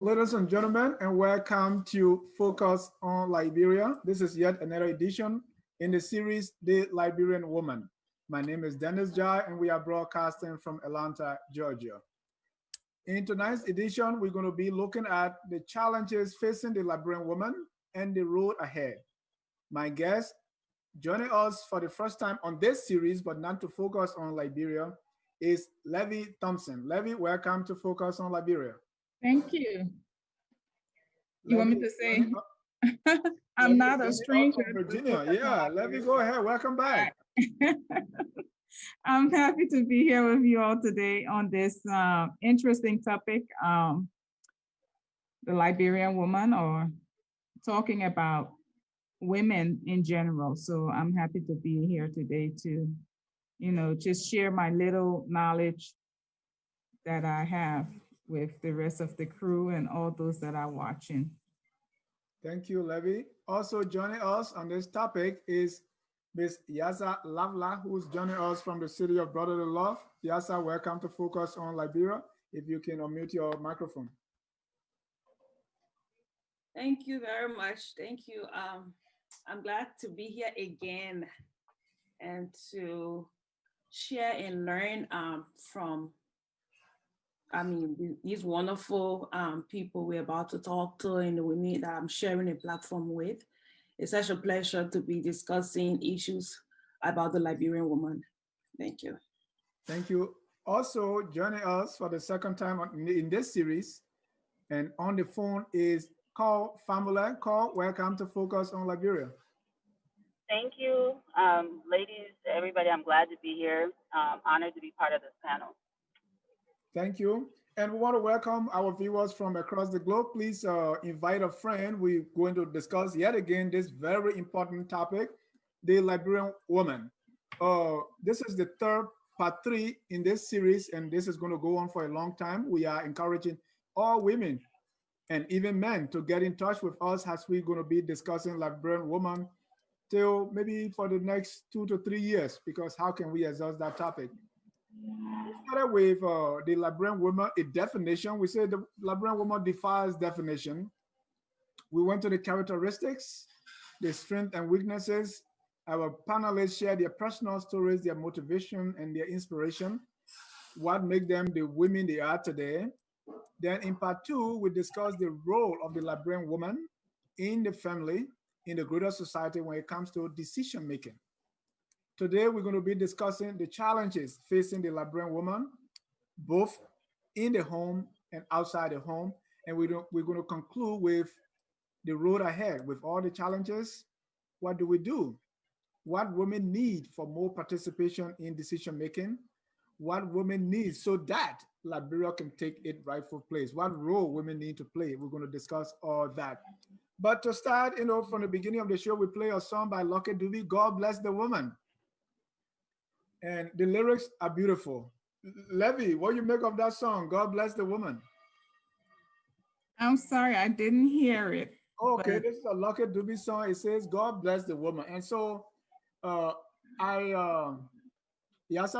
Ladies and gentlemen, and welcome to Focus on Liberia. This is yet another edition in the series The Liberian Woman. My name is Dennis Jai, and we are broadcasting from Atlanta, Georgia. In tonight's edition, we're going to be looking at the challenges facing the Liberian woman and the road ahead. My guest joining us for the first time on this series, but not to focus on Liberia, is Letvie Thomson. Letvie, welcome to Focus on Liberia. Thank you. You want me Letvie, to joining say I'm Letvie not a joining us stranger from to Virginia. Focus on Yeah, Letvie, go ahead. Welcome back. Liberia. I'm happy to be here with you all today on this interesting topic, the Liberian woman, or talking about women in general. So I'm happy to be here today to, just share my little knowledge that I have with the rest of the crew and all those that are watching. Thank you, Letvie. Also joining us on this topic is Miss Yassah Lavaleh, who's joining us from the city of Brotherly Love. Yassah, welcome to Focus on Liberia. If you can unmute your microphone. Thank you very much. Thank you. I'm glad to be here again and to share and learn from, these wonderful people we're about to talk to and the women that I'm sharing a platform with. It's such a pleasure to be discussing issues about the Liberian woman. Thank you. Thank you. Also joining us for the second time in this series and on the phone is Fahnbulleh. Welcome to Focus on Liberia. Thank you, ladies, everybody. I'm glad to be here. Honored to be part of this panel. Thank you. And we want to welcome our viewers from across the globe. Please invite a friend. We're going to discuss yet again this very important topic, the Liberian woman. This is the third part 3 in this series, and this is going to go on for a long time. We are encouraging all women and even men to get in touch with us as we're going to be discussing Liberian woman till maybe for the next 2 to 3 years, because how can we exhaust that topic? We started with the Liberian woman, a definition. We say the Liberian woman defies definition. We went to the characteristics, the strengths and weaknesses. Our panelists share their personal stories, their motivation, and their inspiration, what makes them the women they are today. Then in part 2, we discuss the role of the Liberian woman in the family, in the greater society when it comes to decision making. Today, we're going to be discussing the challenges facing the Liberian woman, both in the home and outside the home. And we're going to conclude with the road ahead. With all the challenges, what do we do? What women need for more participation in decision making? What women need so that Liberia can take its rightful place? What role women need to play? We're going to discuss all that. But to start, from the beginning of the show, we play a song by Lucky Dube, God Bless the Woman. And the lyrics are beautiful. Letvie, what do you make of that song, God Bless the Woman? I'm sorry, I didn't hear it. Okay, this is a Lucky Dube song. It says, God Bless the Woman. And so Yassah,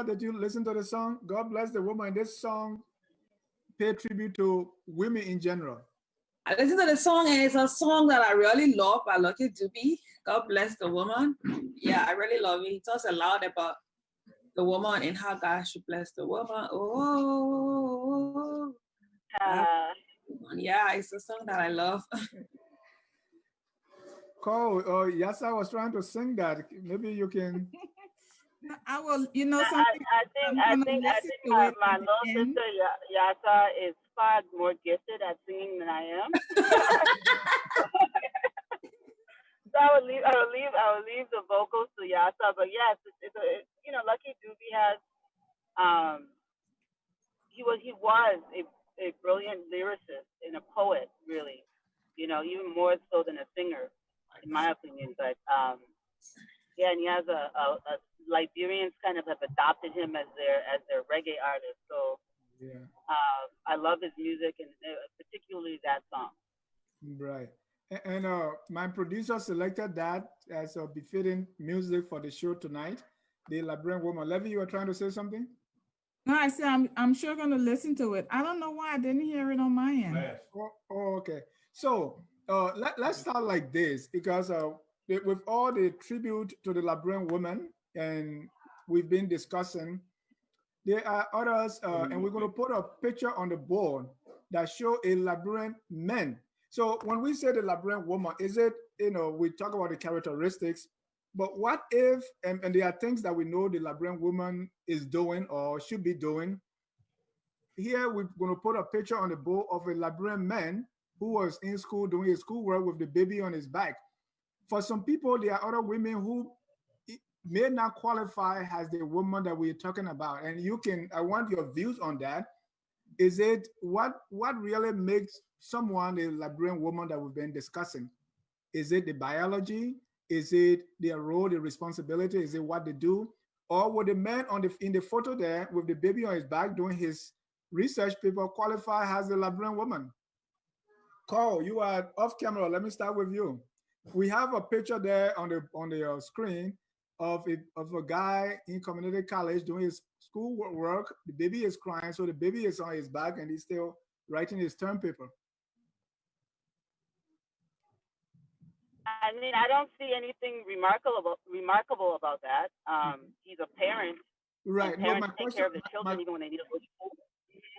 did you listen to the song? God Bless the Woman. This song pay tribute to women in general. I listened to the song, and it's a song that I really love by Lucky Dube. God Bless the Woman. Yeah, I really love it. He talks a lot about the woman and how God should bless the woman. Oh, yeah, it's a song that I love. Cool. Yassah was trying to sing that. Maybe you can. I will, something. I think my little sister Yassah is far more gifted at singing than I am. So I would leave the vocals to Yassah. But yes, Lucky Dube has he was a brilliant lyricist and a poet, really. Even more so than a singer, in my opinion. But yeah, and he has a Liberians kind of have adopted him as their reggae artist. So yeah, I love his music and particularly that song. Right. And my producer selected that as a befitting music for the show tonight, the Liberian woman. Letvie, you were trying to say something? No, I said I'm sure gonna listen to it. I don't know why I didn't hear it on my end. Okay. So let's start like this because with all the tribute to the Liberian woman and we've been discussing, there are others, and we're going to put a picture on the board that show a Liberian man. So when we say the Liberian woman, is it, we talk about the characteristics, but what if, and there are things that we know the Liberian woman is doing or should be doing. Here we're going to put a picture on the board of a Liberian man who was in school doing his schoolwork with the baby on his back. For some people, there are other women who may not qualify as the woman that we're talking about. And I want your views on that. Is it what really makes someone a Liberian woman that we've been discussing? Is it the biology? Is it their role, the responsibility? Is it what they do? Or would the man in the photo there with the baby on his back doing his research paper qualify as a Liberian woman? Carl, you are off camera. Let me start with you. We have a picture there on the screen of a guy in community college doing his school work. The baby is crying, so the baby is on his back, and he's still writing his term paper. I mean, I don't see anything remarkable about that. He's a parent, Right. and No, my parents take question, care of the children even when they need to go to school.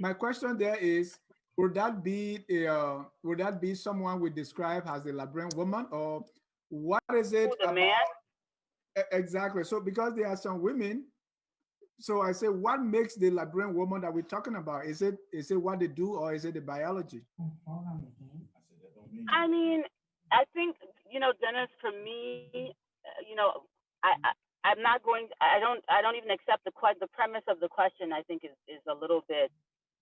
my question there is, would that be someone we describe as a Liberian woman, or what is Who, it the about? man? Exactly. So because there are some women, so I say, what makes the Liberian woman that we're talking about? Is it what they do, or is it the biology? I mean, I think Dennis. For me, I'm not going. I don't even accept the premise of the question. I think is a little bit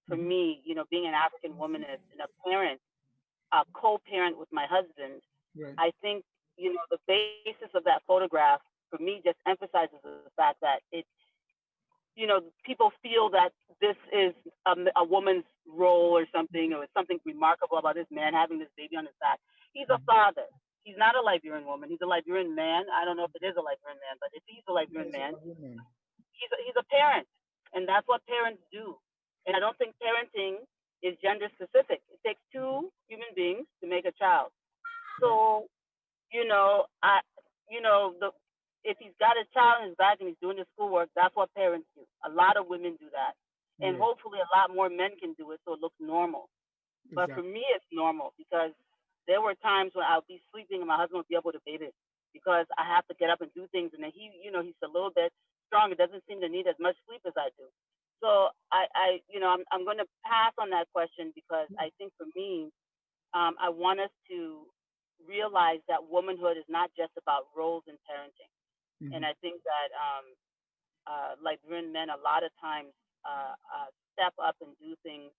for me. Being an African woman and a parent, a co-parent with my husband. Right. I think the basis of that photograph for me just emphasizes the fact that people feel that this is a woman's role or something, or something remarkable about this man having this baby on his back. He's a father. He's not a Liberian woman. He's a Liberian man. I don't know if it is a Liberian man, but if he's a Liberian man, he's a parent, and that's what parents do. And I don't think parenting is gender specific. It takes two human beings to make a child. So, if he's got a child in his back and he's doing his schoolwork, that's what parents do. A lot of women do that, and hopefully a lot more men can do it so it looks normal. But for me, it's normal because there were times when I'll be sleeping and my husband would be able to bathe it because I have to get up and do things, and then he's a little bit strong. It doesn't seem to need as much sleep as I do. So I'm going to pass on that question because I think for me, I want us to realize that womanhood is not just about roles in parenting. And I think that Liberian men a lot of times step up and do things,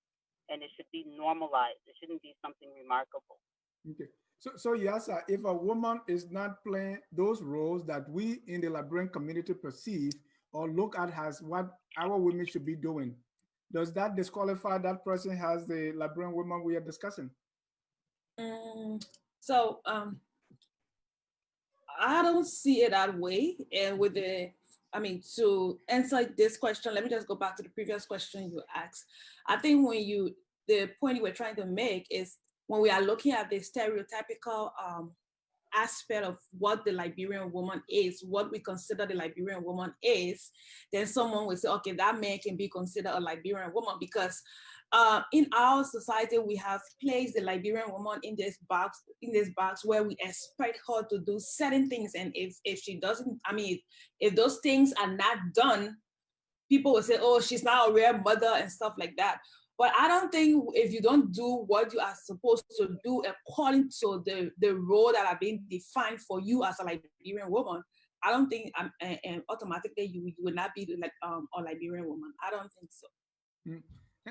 and it should be normalized. It shouldn't be something remarkable. Okay. So Yassah, if a woman is not playing those roles that we in the Liberian community perceive or look at as what our women should be doing, does that disqualify that person as the Liberian woman we are discussing? So I don't see it that way. And to answer this question, let me just go back to the previous question you asked. I think the point you were trying to make is when we are looking at the stereotypical aspect of what the Liberian woman is, what we consider the Liberian woman is, then someone will say, okay, that man can be considered a Liberian woman because in our society, we have placed the Liberian woman in this box where we expect her to do certain things. And if she doesn't, if those things are not done, people will say, oh, she's not a real mother and stuff like that. But I don't think if you don't do what you are supposed to do according to the role that are being defined for you as a Liberian woman, I don't think automatically you would not be like a Liberian woman. I don't think so.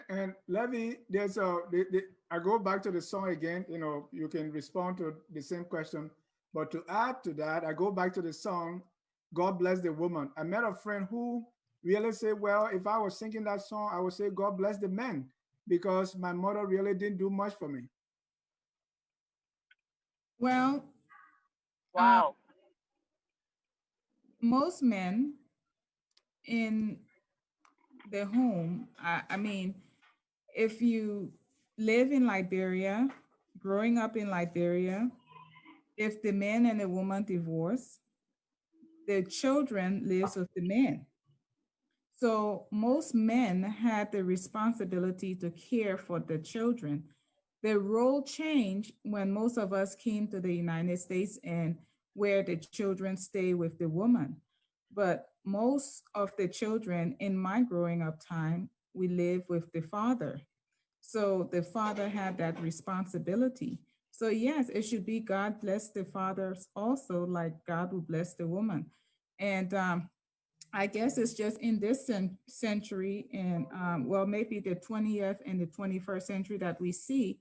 And Letvie, I go back to the song again. You can respond to the same question, but to add to that, I go back to the song, "God Bless the Woman." I met a friend who really said, well, if I was singing that song, I would say, "God bless the men," because my mother really didn't do much for me. Well, Wow. Most men in the home, I mean, if you live in Liberia, growing up in Liberia, if the man and the woman divorce, the children lives with the man. So most men had the responsibility to care for the children. The role changed when most of us came to the United States and where the children stay with the woman. But most of the children in my growing up time, we live with the father. So the father had that responsibility. So yes, it should be God bless the fathers also, like God will bless the woman. And I guess it's just in this century and well, maybe the 20th and the 21st century that we see,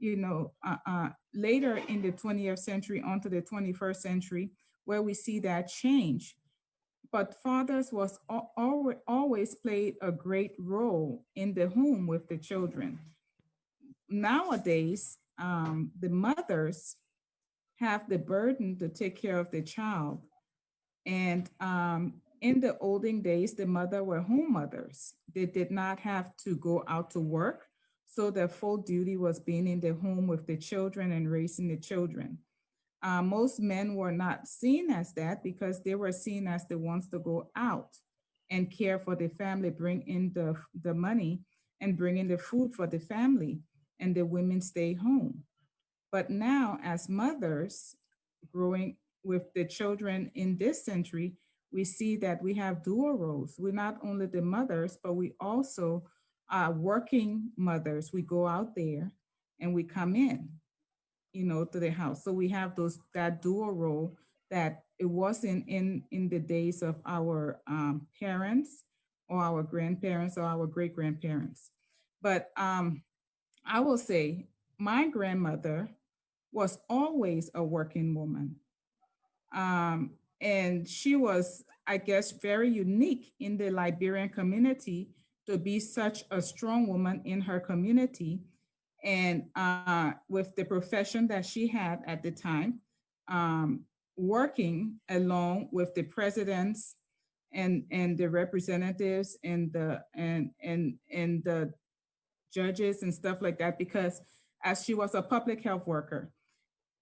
later in the 20th century onto the 21st century, where we see that change. But fathers was always played a great role in the home with the children. Nowadays, the mothers have the burden to take care of the child, and in the olden days, the mother were home mothers. They did not have to go out to work. So their full duty was being in the home with the children and raising the children. Most men were not seen as that because they were seen as the ones to go out and care for the family, bring in the money and bring in the food for the family, and the women stay home. But now, as mothers growing with the children in this century, we see that we have dual roles. We're not only the mothers, but we also are working mothers. We go out there and we come in, to the house. So we have that dual role that it wasn't in the days of our parents or our grandparents or our great grandparents. But I will say my grandmother was always a working woman. And she was, I guess, very unique in the Liberian community to be such a strong woman in her community. And with the profession that she had at the time, working along with the presidents and the representatives and the judges and stuff like that, because as she was a public health worker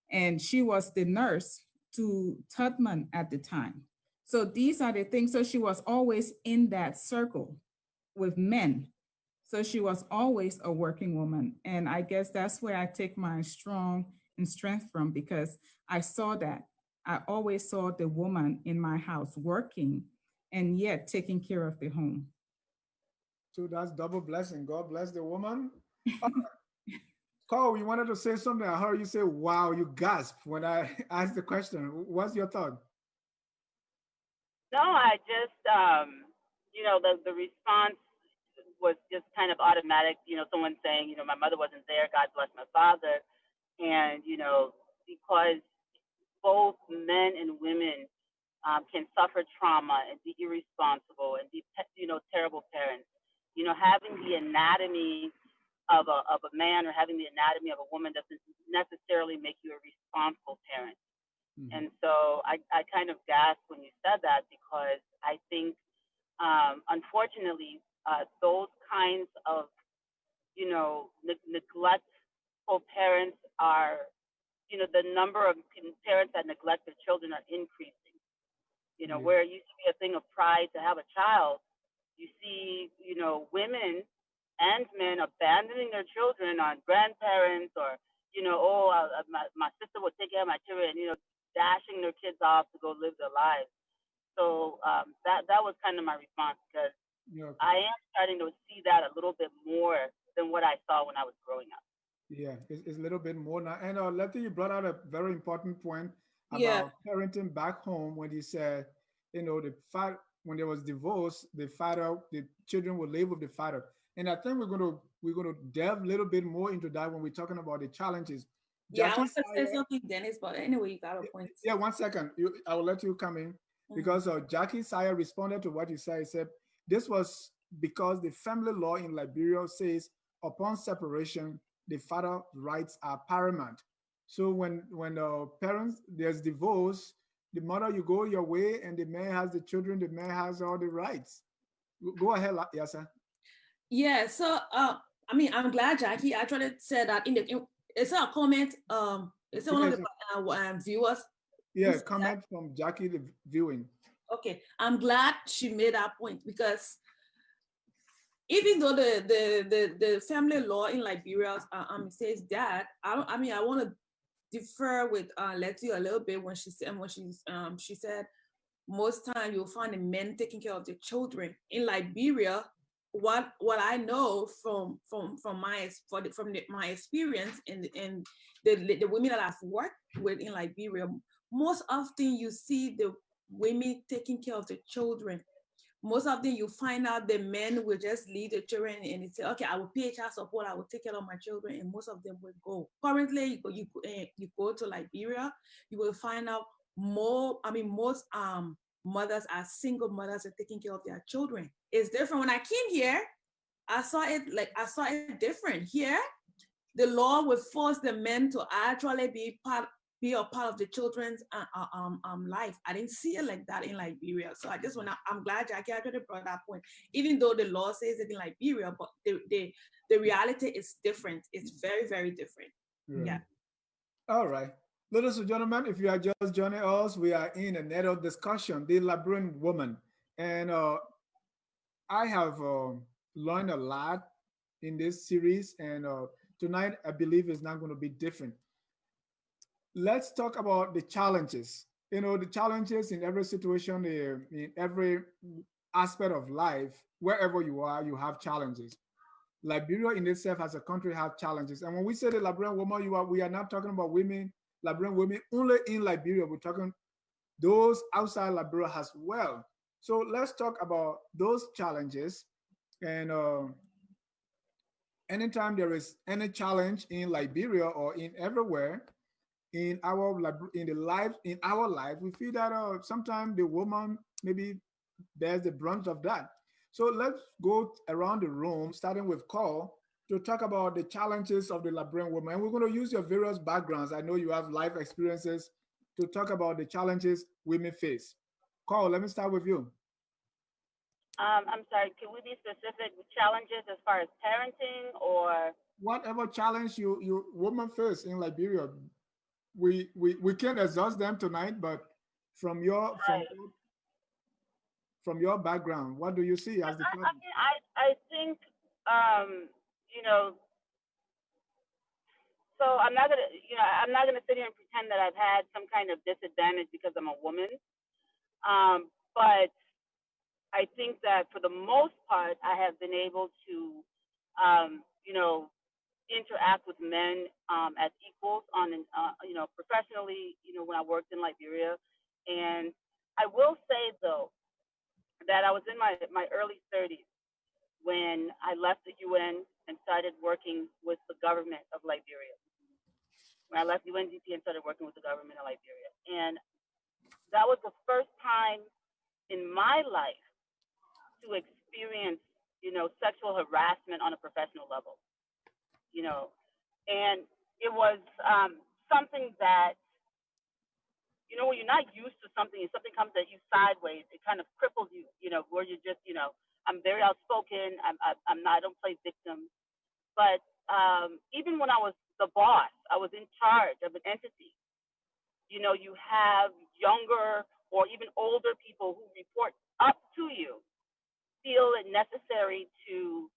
and she was the nurse to Tubman at the time. So these are the things. So she was always in that circle with men. So she was always a working woman. And I guess that's where I take my strong and strength from, because I saw that. I always saw the woman in my house working and yet taking care of the home. So that's double blessing. God bless the woman. Carl, you wanted to say something. I heard you say, wow, you gasped when I asked the question. What's your thought? No, I just, the response was just kind of automatic. Someone saying, my mother wasn't there. God bless my father. And, because both men and women can suffer trauma and be irresponsible and be, terrible parents. Having the anatomy of a man or having the anatomy of a woman doesn't necessarily make you a responsible parent. Mm-hmm. And so I kind of gasped when you said that, because I think, unfortunately, those kinds of, neglectful parents are, the number of parents that neglect their children are increasing. Where it used to be a thing of pride to have a child, you see, women and men abandoning their children on grandparents, or, my sister would take care of my children, dashing their kids off to go live their lives. So that was kind of my response, because I am starting to see that a little bit more than what I saw when I was growing up. Yeah, it's a little bit more now. And Letty, you brought out a very important point Yeah. about parenting back home when you said, the father, when there was divorce, the children will live with the father. And I think we're gonna delve a little bit more into that when we're talking about the challenges. Yeah, I Jackie want to say Sire, something, Dennis, but anyway, you got a point. yeah, 1 second. I will let you come in because Jackie Sire responded to what you said. He said this was because the family law in Liberia says upon separation, the father rights are paramount. So when parents there's divorce, the mother you go your way, and the man has the children. The man has all the rights. Go ahead, Yassah. Yeah, so I mean, I'm glad Jackie actually said that it's a comment. It's one of Yes, the viewers who yeah, said that. comment from Jackie the viewing. Okay, I'm glad she made that point because even though the family law in Liberia says that, I mean, I want to differ with Letvie a little bit when she said most time you'll find the men taking care of the children in Liberia. What I know from my experience and the women that I've worked with in Liberia, most often you see the women taking care of the children. Most often you find out the men will just leave the children and they say, okay, I will pay child support, I will take care of my children, and most of them will go. Currently, you go to Liberia, you will find out most mothers are single mothers are taking care of their children. It's different. When I came here, I saw it different. Here, the law will force the men to actually be a part of the children's life. I didn't see it like that in Liberia. So I'm glad Jackie actually brought that point. Even though the law says it in Liberia, but the reality is different. It's very, very different. Right. Yeah. All right. Ladies and gentlemen, if you are just joining us, we are in an adult discussion, the Liberian woman. And I have learned a lot in this series, and tonight I believe is not going to be different. Let's talk about the challenges. You know, the challenges in every situation, in every aspect of life, wherever you are, you have challenges. Liberia in itself as a country have challenges. And when we say the Liberian woman, we are not talking about women, Liberian women only in Liberia. We're talking those outside Liberia as well. So let's talk about those challenges. And anytime there is any challenge in Liberia or in everywhere in the life in our life, we feel that sometimes the woman maybe bears the brunt of that. So let's go around the room, starting with Cole, to talk about the challenges of the Liberian woman. And we're going to use your various backgrounds. I know you have life experiences to talk about the challenges women face. Cole, let me start with you. I'm sorry, can we be specific with challenges as far as parenting or? Whatever challenge you woman face in Liberia, we can't exhaust them tonight, but from your from Right. your from your background, what do you see as the I problem? mean, I think, you know, so I'm not gonna sit here and pretend that I've had some kind of disadvantage because I'm a woman. But I think that for the most part, I have been able to, you know, interact with men as equals professionally, when I worked in Liberia. And I will say though that I was in my early 30s when I left the UN and started working with the government of Liberia. When I left UNDP and started working with the government of Liberia, and that was the first time in my life to experience, sexual harassment on a professional level. You know, and it was something that, when you're not used to something and something comes at you sideways, it kind of cripples you. Where you just, I'm very outspoken. I'm not. I don't play victim. But even when I was the boss, I was in charge of an entity. You have younger or even older people who report up to you, feel it necessary to,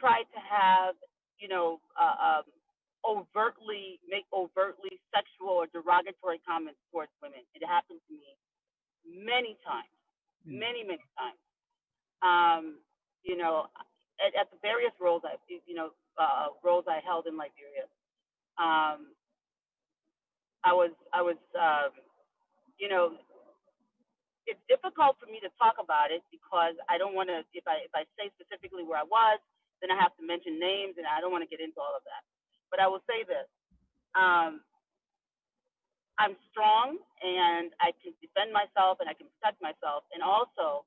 try to have, you know, uh, um, make overtly sexual or derogatory comments towards women. It happened to me many times, Mm. many times. Um, you know, at the various roles I held in Liberia. Um, I was, you know, it's difficult for me to talk about it because I don't want to. If I say specifically where I was, then I have to mention names, and I don't want to get into all of that. But I will say this: um, I'm strong, and I can defend myself, and I can protect myself, and also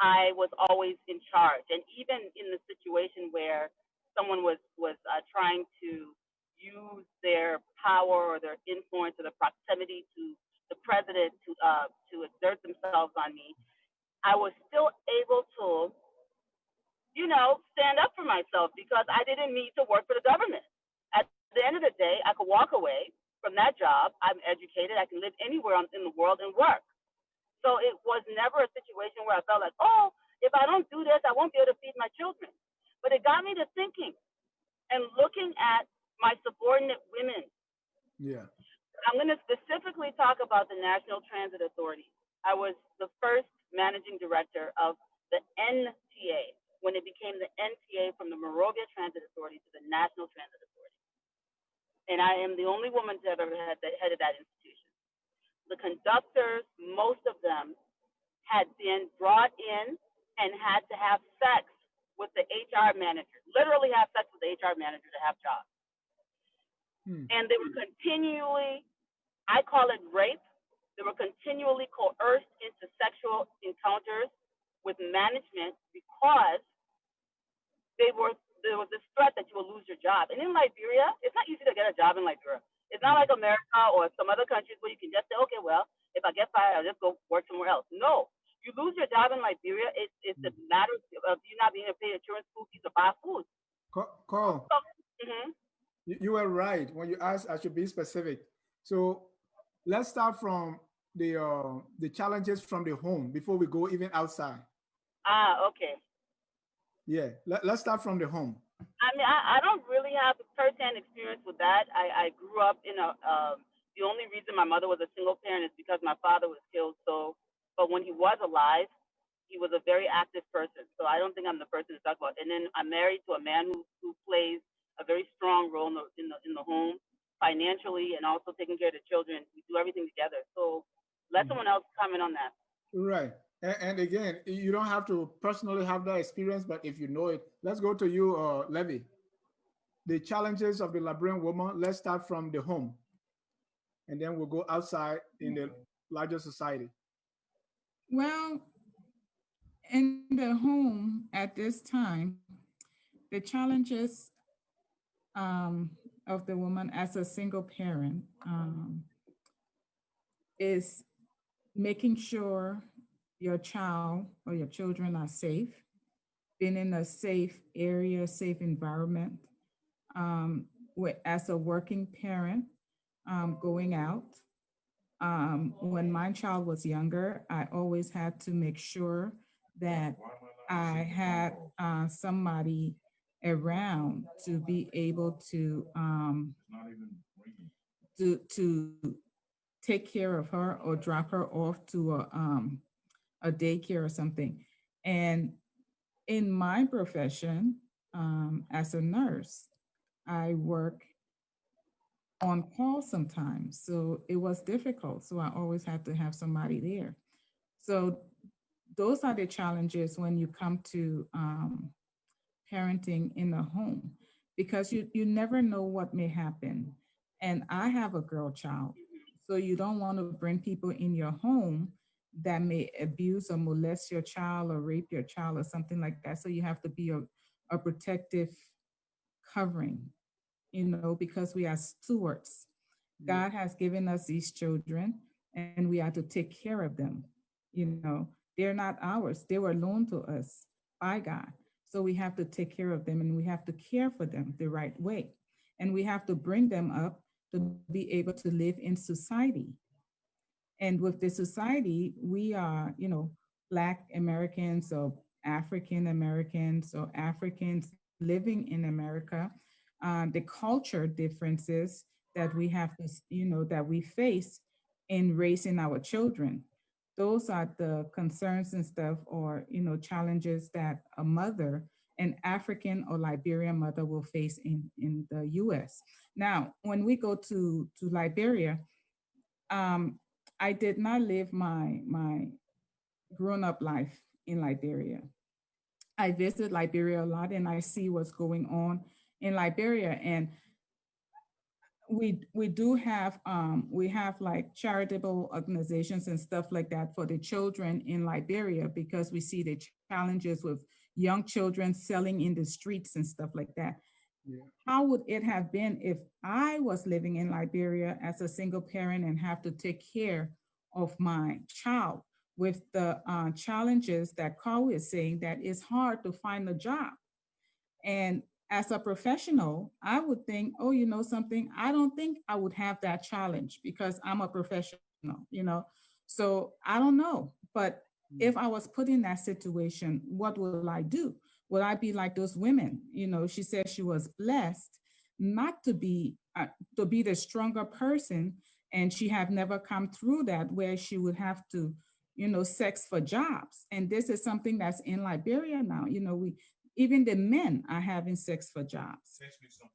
I was always in charge. And even in the situation where someone was trying to use their power or their influence or their proximity to the president to exert themselves on me, I was still able to, stand up for myself because I didn't need to work for the government. At the end of the day, I could walk away from that job. I'm educated. I can live anywhere in the world and work. So it was never a situation where I felt like, oh, if I don't do this, I won't be able to feed my children. But it got me to thinking and looking at my subordinate women. Yeah. I'm going to specifically talk about the National Transit Authority. I was the first managing director of the NTA when it became the NTA from the Monrovia Transit Authority to the National Transit Authority. And I am the only woman to have ever headed that institution. The conductors, most of them, had been brought in and had to have sex with the HR manager, literally have sex with the HR manager to have jobs. And they were continually, I call it rape, they were continually coerced into sexual encounters with management because there was this threat that you will lose your job. And in Liberia, it's not easy to get a job in Liberia. It's not like America or some other countries where you can just say, okay, well, if I get fired, I'll just go work somewhere else. No, you lose your job in Liberia, it's a matter of you not being able to pay insurance, school fees, or buy food. Call. So, You were right when you asked. I should be specific. So let's start from the challenges from the home before we go even outside. Okay. Yeah, let's start from the home. I mean, I don't really have first-hand experience with that. I grew up in the only reason my mother was a single parent is because my father was killed. So, but when he was alive, he was a very active person. So I don't think I'm the person to talk about. And then I'm married to a man who plays a very strong role in the home financially and also taking care of the children. We do everything together. So let someone else comment on that. Right. And again, you don't have to personally have that experience, but if you know it, let's go to you, Letvie. The challenges of the Liberian woman. Let's start from the home, and then we'll go outside in the larger society. Well, in the home at this time, the challenges of the woman as a single parent is making sure your child or your children are safe, being in a safe area, safe environment. As a working parent, going out. When my child was younger, I always had to make sure that I had somebody around to be able to take care of her or drop her off to a daycare or something. And in my profession, as a nurse, I work on call sometimes. So it was difficult. So I always had to have somebody there. So those are the challenges when you come to parenting in the home, because you never know what may happen. And I have a girl child. So you don't want to bring people in your home that may abuse or molest your child or rape your child or something like that. So you have to be a protective covering, because we are stewards. God has given us these children and we have to take care of them. They're not ours, they were loaned to us by God. So we have to take care of them and we have to care for them the right way. And we have to bring them up to be able to live in society. And with the society, we are, Black Americans or African Americans or Africans living in America, the culture differences that we have to, that we face in raising our children. Those are the concerns and stuff, or, challenges that a mother, an African or Liberian mother, will face in the US. Now, when we go to Liberia, I did not live my grown up life in Liberia. I visit Liberia a lot and I see what's going on in Liberia. And we do have we have like charitable organizations and stuff like that for the children in Liberia, because we see the challenges with young children selling in the streets and stuff like that. Yeah. How would it have been if I was living in Liberia as a single parent and have to take care of my child? with the challenges that Carl is saying, that it's hard to find a job. And as a professional, I would think, oh, you know something, I don't think I would have that challenge because I'm a professional, you know. So I don't know. But if I was put in that situation, what will I do? Will I be like those women? You know, she said she was blessed not to be the stronger person, and she have never come through that where she would have to, you know, sex for jobs. And this is something that's in Liberia now. You know, we even the men are having sex for jobs.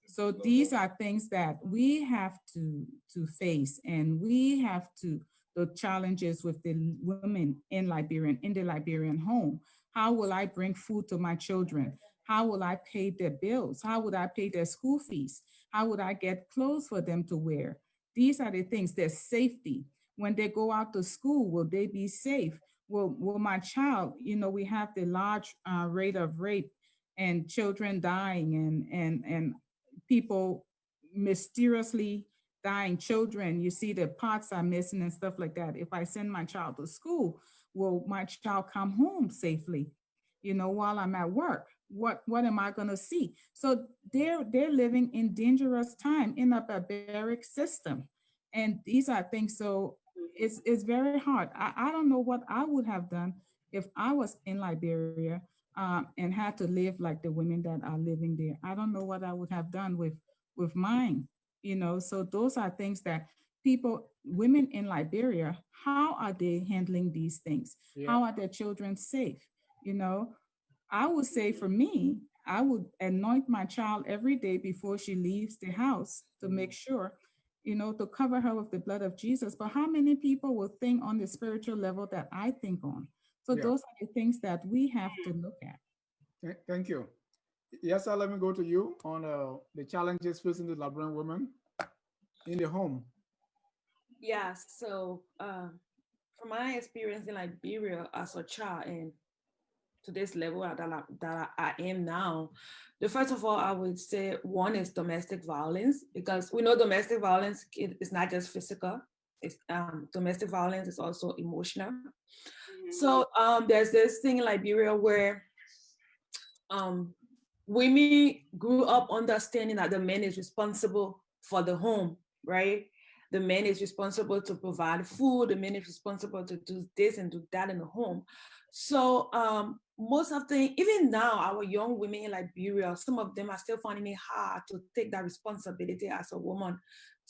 So these are things that we have to face, and we have to the challenges with the women in the Liberian home. How will I bring food to my children? How will I pay their bills? How would I pay their school fees? How would I get clothes for them to wear? These are the things. There's safety. When they go out to school, will they be safe? Will my child, you know, we have the large rate of rape and children dying, and people mysteriously dying children. You see the parts are missing and stuff like that. If I send my child to school, will my child come home safely, you know, while I'm at work? What am I going to see? So they're living in dangerous time in a barbaric system, and these are things. So it's very hard. I don't know what I would have done if I was in Liberia, and had to live like the women that are living there. I don't know what I would have done with mine, you know. So those are things that women in Liberia, how are they handling these things? Yeah. How are their children safe? You know, I would say for me, I would anoint my child every day before she leaves the house to make sure, you know, to cover her with the blood of Jesus. But how many people will think on the spiritual level that I think on? So Yeah. those are the things that we have to look at. Thank you. Yes, sir, let me go to you on the challenges facing the Liberian women in the home. Yeah, so from my experience in Liberia as a child and to this level that I am now, the first of all, I would say one is domestic violence, because we know domestic violence is not just physical. It's domestic violence is also emotional. So there's this thing in Liberia where um, women grew up understanding that the man is responsible for the home, right? The man is responsible to provide food. The man is responsible to do this and do that in the home. So most of the, even now, our young women in Liberia, some of them are still finding it hard to take that responsibility as a woman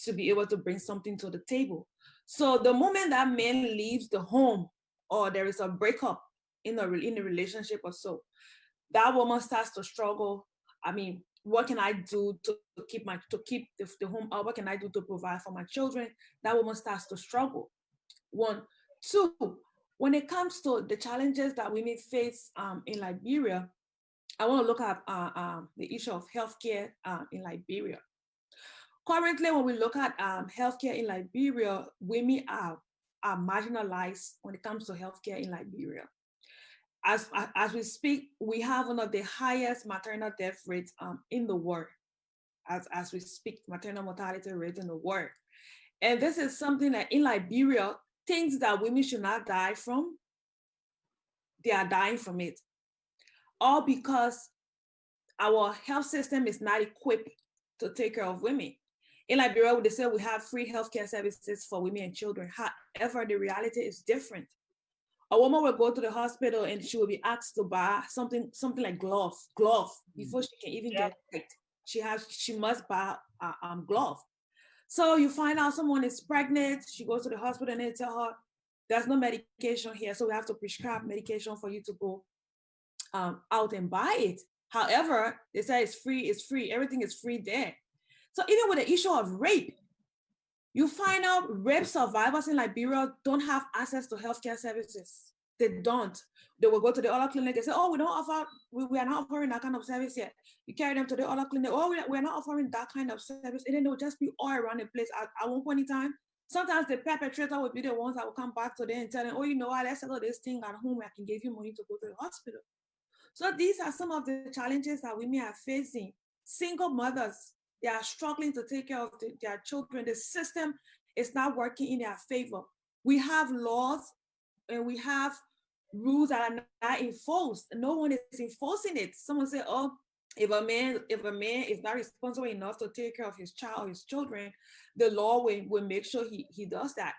to be able to bring something to the table. So the moment that man leaves the home, or there is a breakup in a relationship or so, that woman starts to struggle. I mean, what can I do to keep the home up? What can I do to provide for my children? That woman starts to struggle. One, two. When it comes to the challenges that women face in Liberia, I want to look at the issue of healthcare in Liberia. Currently, when we look at healthcare in Liberia, women are marginalized when it comes to healthcare in Liberia. As we speak, we have one of the highest maternal death rates in the world. As we speak, maternal mortality rate in the world. And this is something that in Liberia, things that women should not die from, they are dying from it. All because our health system is not equipped to take care of women. In Liberia, they say we have free healthcare services for women and children. However, the reality is different. A woman will go to the hospital and she will be asked to buy something like glove before she can even get checked. She must buy a glove. So you find out someone is pregnant, she goes to the hospital and they tell her there's no medication here, so we have to prescribe medication for you to go out and buy it. However, they say it's free, everything is free there. So even with the issue of rape, you find out rape survivors in Liberia don't have access to healthcare services. They don't. They will go to the other clinic and say, oh, we are not offering that kind of service yet. You carry them to the other clinic, oh, we are not offering that kind of service. And then they'll just be all around the place at one point in time. Sometimes the perpetrator will be the ones that will come back to them and tell them, oh, you know what, let's settle this thing at home. I can give you money to go to the hospital. So these are some of the challenges that women are facing. Single mothers, they are struggling to take care of their children. The system is not working in their favor. We have laws and we have rules that are not enforced. No one is enforcing it. Someone say, oh, if a man is not responsible enough to take care of his child, his children, the law will make sure he does that.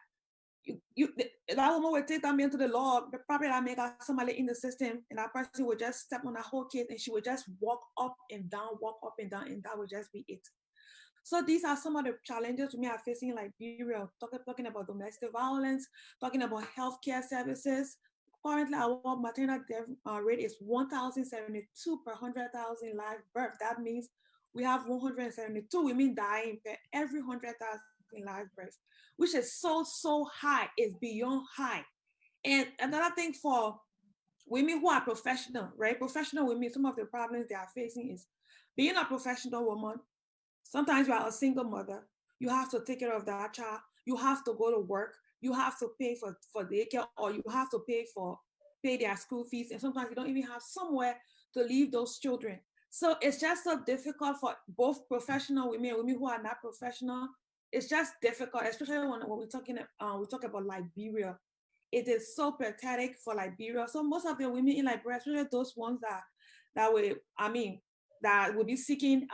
That woman would take that man to the law, probably that man got somebody in the system, and that person would just step on that whole case, and she would just walk up and down, and that would just be it. So these are some of the challenges we are facing in Liberia, talking about domestic violence, talking about healthcare services. Currently, our maternal death rate is 1,072 per 100,000 live birth. That means we have 172 women dying per every 100,000 live births, which is so high. It's beyond high. And another thing for women who are professional, right? Professional women, some of the problems they are facing is being a professional woman. Sometimes you are a single mother. You have to take care of that child. You have to go to work. You have to pay for daycare, or you have to pay their school fees. And sometimes you don't even have somewhere to leave those children. So it's just so difficult for both professional women and women who are not professional. It's just difficult, especially when we talk about Liberia. It is so pathetic for Liberia. So most of the women in Liberia, especially those ones that will be seeking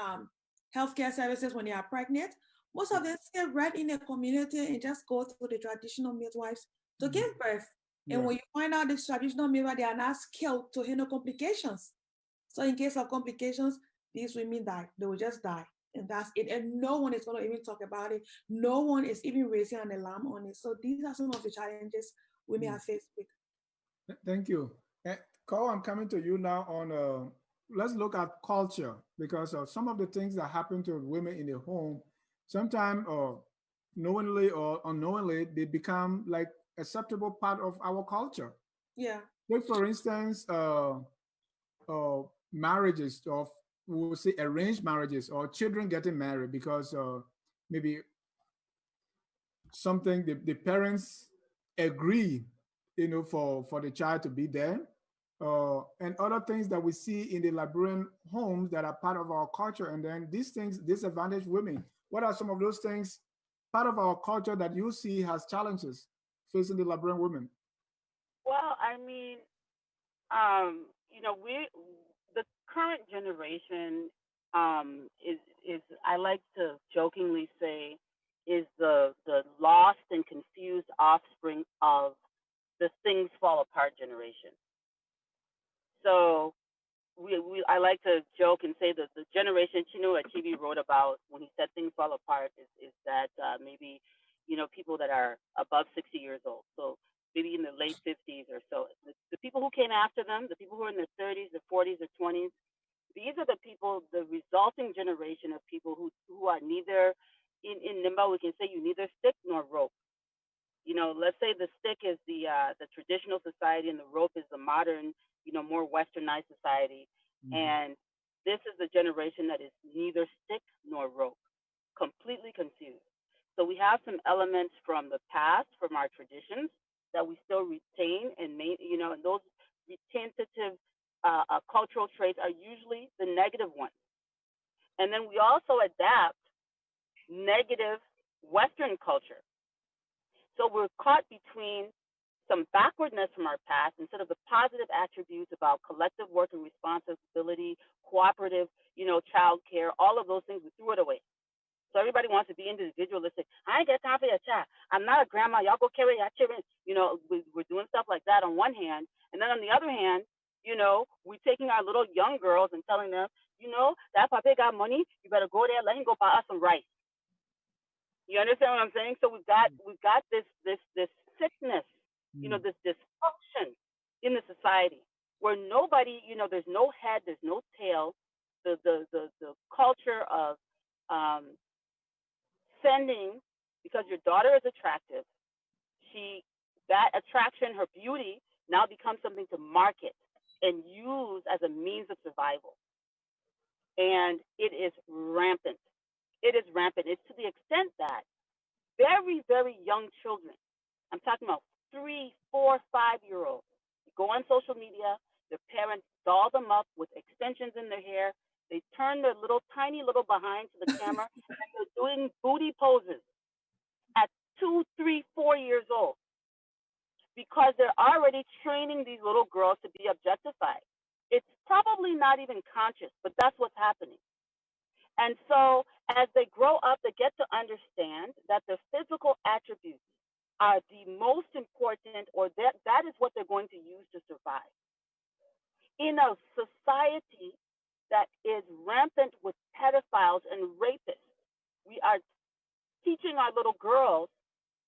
healthcare services when they are pregnant, most of them stay right in the community and just go to the traditional midwives to give birth. And when you find out this traditional midwife, they are not skilled to handle complications. So in case of complications, these women die. They will just die. And that's it. And no one is going to even talk about it. No one is even raising an alarm on it. So these are some of the challenges women are faced with. Thank you. Carl, I'm coming to you now on, let's look at culture, because some of the things that happen to women in the home, sometimes knowingly or unknowingly, they become like acceptable part of our culture. Yeah. Take for instance, marriages of, we will say arranged marriages, or children getting married because maybe something the parents agree, for the child to be there, and other things that we see in the Liberian homes that are part of our culture. And then these things disadvantage women. What are some of those things, part of our culture, that you see has challenges facing the Liberian women? Well, I mean, we the current generation is I like to jokingly say is the lost and confused offspring of the things fall apart generation. So I like to joke and say that the generation Chinua Achebe wrote about when he said things fall apart is that maybe people that are above 60 years old, so maybe in the late 50s or so. The people who came after them, the people who are in their 30s, their 40s, or 20s, these are the people, the resulting generation of people who are neither in Nimba, we can say you neither stick nor rope. Let's say the stick is the traditional society and the rope is the modern, more westernized society. And this is the generation that is neither stick nor rope, completely confused. So we have some elements from the past, from our traditions that we still retain and and those retentative cultural traits are usually the negative ones. And then we also adapt negative Western culture. So we're caught between some backwardness from our past instead of the positive attributes about collective work and responsibility, cooperative, child care, all of those things, we threw it away. So everybody wants to be individualistic. I ain't got time for your child. I'm not a grandma. Y'all go carry your children. We're doing stuff like that on one hand. And then on the other hand, we're taking our little young girls and telling them, that papa got money. You better go there. Let him go buy us some rice. You understand what I'm saying? So we've got this sickness, this dysfunction in the society where nobody, there's no head, there's no tail. The culture of sending, because your daughter is attractive, that attraction, her beauty, now becomes something to market and use as a means of survival. And it is rampant. It is rampant. It's to the extent that very, very young children, I'm talking about 3, 4, 5-year-olds, go on social media, their parents doll them up with extensions in their hair. They turn their tiny little behind to the camera and they're doing booty poses at 2, 3, 4 years old. because they're already training these little girls to be objectified. It's probably not even conscious, but that's what's happening. And so as they grow up, they get to understand that the physical attributes are the most important, or that is what they're going to use to survive. In a society that is rampant with pedophiles and rapists, we are teaching our little girls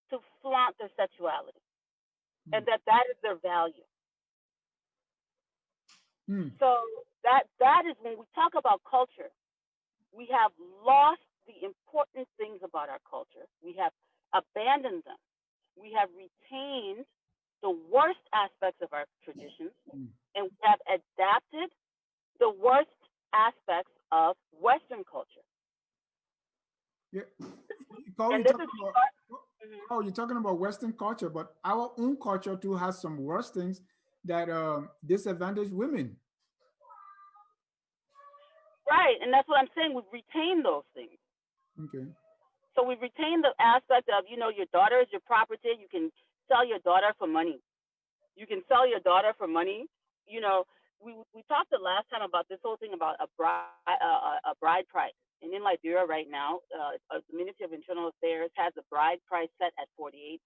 to flaunt their sexuality and that is their value. So that is when we talk about culture, we have lost the important things about our culture. We have abandoned them. We have retained the worst aspects of our traditions, and we have adapted the worst aspects of Western culture. Yeah. And this is You're talking about Western culture, but our own culture too has some worse things that disadvantage women. right, and that's what I'm saying. We've retained those things. Okay. So we've retained the aspect of, your daughter is your property. You can sell your daughter for money. You can sell your daughter for money. We talked the last time about this whole thing about a bride price. And in Liberia right now, the Ministry of Internal Affairs has a bride price set at $48.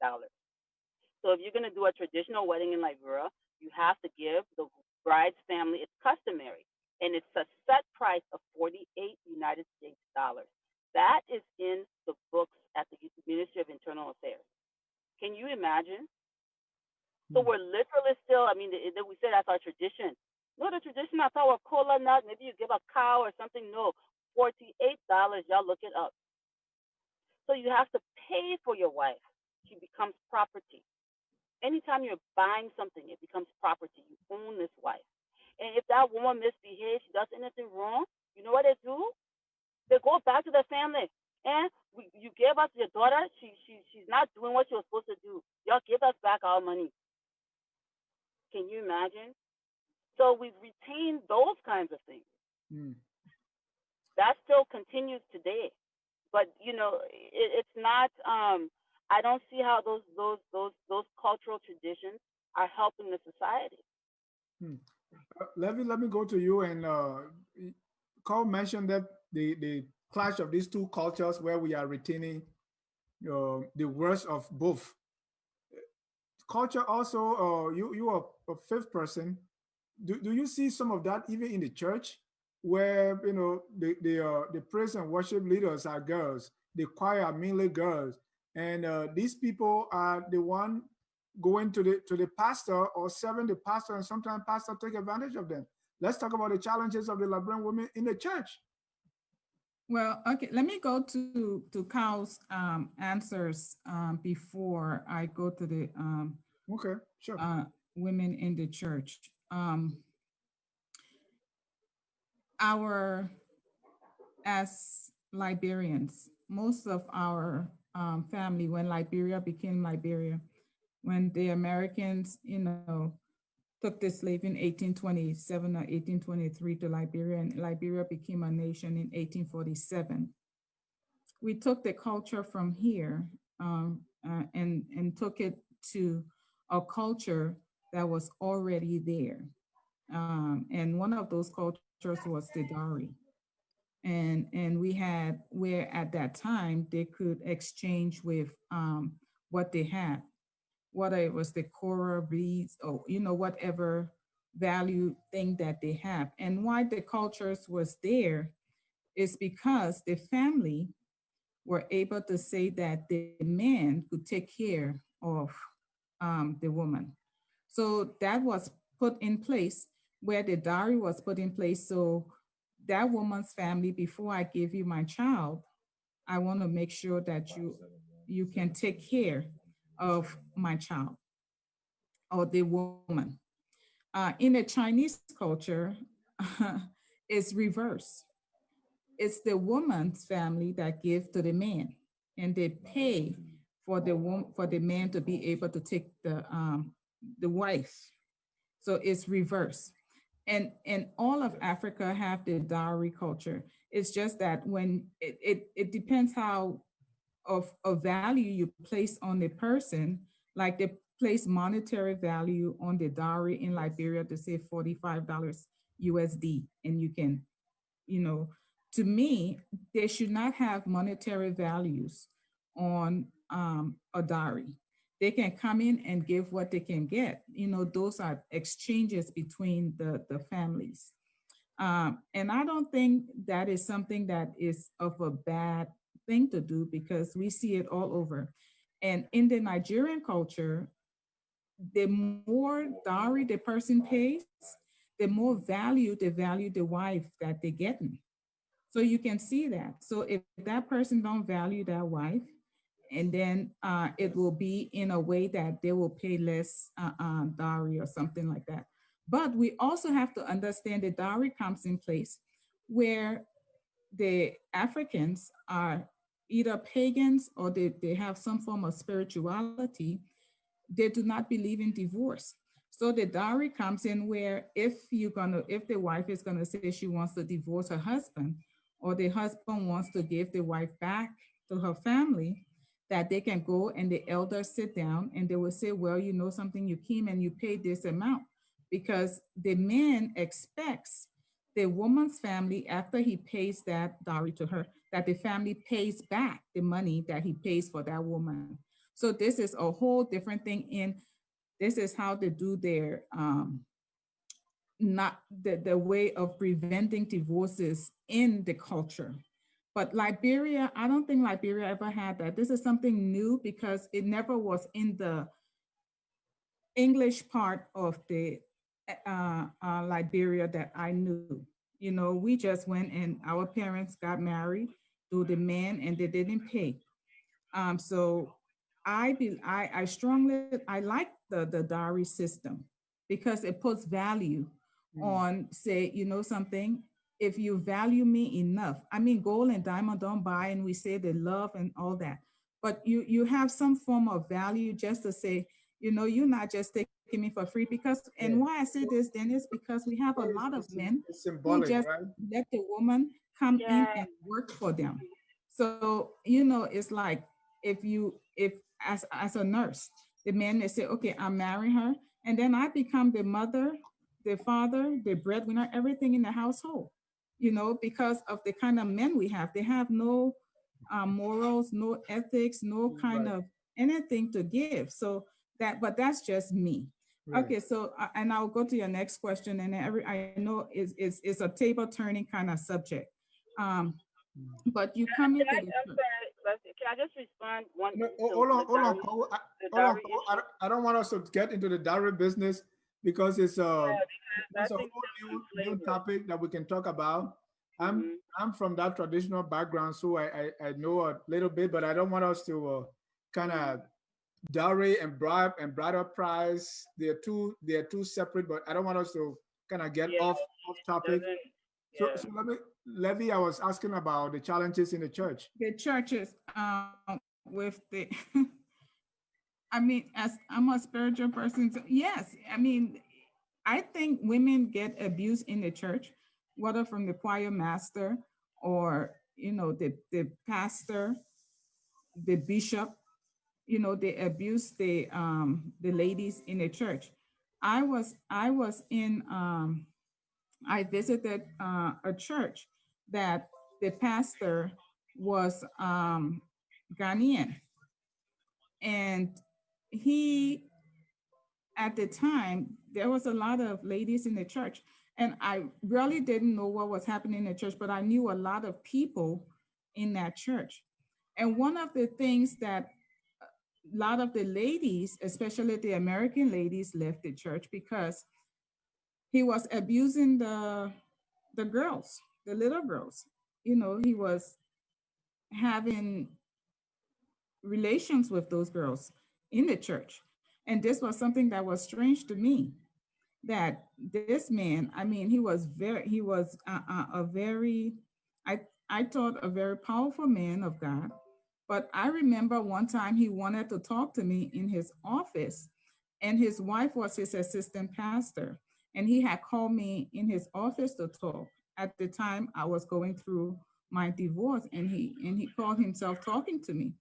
So if you're going to do a traditional wedding in Liberia, you have to give the bride's family, it's customary, and it's a set price of 48 United States dollars. That is in the books at the Ministry of Internal Affairs. Can you imagine? So we're literally still, we say that's our tradition. No, the tradition, I thought a cola nut, maybe you give a cow or something. No, $48, y'all look it up. So you have to pay for your wife. She becomes property. Anytime you're buying something, it becomes property. You own this wife. And if that woman misbehaves, she does anything wrong, you know what they do? They go back to their family. And you gave us your daughter. She's not doing what she was supposed to do. Y'all give us back our money. Can you imagine? So we've retained those kinds of things. That still continues today. But it's not. I don't see how those cultural traditions are helping the society. Letvie, let me go to you. And Carl mentioned that the clash of these two cultures, where we are retaining the worst of both culture. Also, you are a fifth person. Do you see some of that even in the church, where the praise and worship leaders are girls, the choir are mainly girls, and these people are the one going to the pastor or serving the pastor, and sometimes pastor take advantage of them. Let's talk about the challenges of the Liberian women in the church. Well, okay, let me go to Kyle's answers before I go to the Okay, sure. women in the church. As Liberians, most of our family, when Liberia became Liberia, when the Americans, took the slave in 1827 or 1823 to Liberia, and Liberia became a nation in 1847. We took the culture from here and took it to a culture that was already there. And one of those cultures was the dowry. And we had, where at that time they could exchange with what they had, whether it was the coral beads or whatever value thing that they have. And why the cultures was there is because the family were able to say that the man could take care of the woman. So that was put in place, where the dowry was put in place. So that woman's family, before I give you my child, I want to make sure that you can take care of my child or the woman. In the Chinese culture, it's reverse. It's the woman's family that give to the man, and they pay for the man to be able to take the wife. So it's reverse. And all of Africa have the dowry culture. It's just that when it depends how of value you place on the person. Like place monetary value on the dowry in Liberia to say $45 USD, and you can, you know, to me, they should not have monetary values on a dowry. They can come in and give what they can get. You know, those are exchanges between the families. And I don't think that is something that is of a bad thing to do because we see it all over. And in the Nigerian culture, the more dowry the person pays, the more value they value the wife that they're getting. So you can see that. So if that person don't value that wife, and then it will be in a way that they will pay less dowry or something like that. But we also have to understand the dowry comes in place where the Africans are either pagans or they have some form of spirituality. They do not believe in divorce. So the dowry comes in where if the wife is gonna say she wants to divorce her husband, or the husband wants to give the wife back to her family, that they can go and the elders sit down and they will say, well, you know something, you came and you paid this amount because the man expects the woman's family, after he pays that dowry to her, that the family pays back the money that he pays for that woman. So this is a whole different thing. And this is how they do their not the way of preventing divorces in the culture. But Liberia, I don't think Liberia ever had that. This is something new because it never was in the English part of the Liberia that I knew. You know, we just went and our parents got married to the man and they didn't pay. So I strongly I like the dowry system because it puts value Mm. on, say, you know something, if you value me enough. I mean, gold and diamond don't buy, and we say the love and all that, but you have some form of value just to say, you know, you're not just taking me for free. Because, and Yeah. why I say this, Dennis, because we have a Yeah, lot of men it's who symbolic, just right? let the woman come in Yeah. and work for them. So, you know, it's like if as a nurse, the man may say, okay, I'm marrying her, and then I become the mother, the father, the breadwinner, everything in the household, you know, because of the kind of men we have. They have no morals, no ethics, no kind Right, of anything to give. So that, but that's just me. right. Okay, so and I'll go to your next question, and I know it's a table turning kind of subject, um, Mm. but you come Can into I, the I'm sorry, Leslie, can I just respond one No, to hold on, Cole. the Hold on, dowry Cole. issue? I don't want us to get into the dowry business because Yeah, because I that's a think whole there's some new flavor. topic that we can talk about. Hmm. I'm from that traditional background, so I know a little bit, but I don't want us to kind of dowry and bridal price. They're two separate, but I don't want us to kind of get Yeah, off topic. doesn't. So Yeah. let me, Levy, I was asking about the challenges in the church. the churches with the I mean, as I'm a spiritual person, so yes, I mean, I think women get abused in the church, whether from the choir master or, you know, the pastor, the bishop, you know, they abuse the ladies in the church. I was in I visited a church that the pastor was Ghanaian, and he, at the time, there was a lot of ladies in the church, and I really didn't know what was happening in the church, but I knew a lot of people in that church. And one of the things that a lot of the ladies, especially the American ladies, left the church because he was abusing the girls, the little girls. You know, he was having relations with those girls in the church. And this was something that was strange to me, that this man, I mean, he was a very, I, I thought a very powerful man of God. But I remember one time he wanted to talk to me in his office, and his wife was his assistant pastor. And he had called me in his office to talk. At the time, I was going through my divorce, and he called himself talking to me.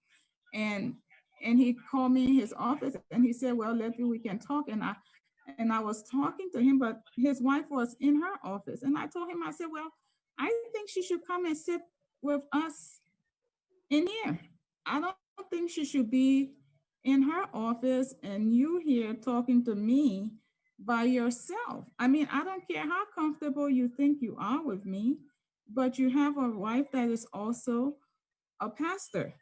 And and he called me in his office and he said, well, Letvie, we can talk. And I was talking to him, but his wife was in her office. And I told him, I said, well, I think she should come and sit with us in here. I don't think she should be in her office and you here talking to me by yourself. I mean, I don't care how comfortable you think you are with me, but you have a wife that is also a pastor.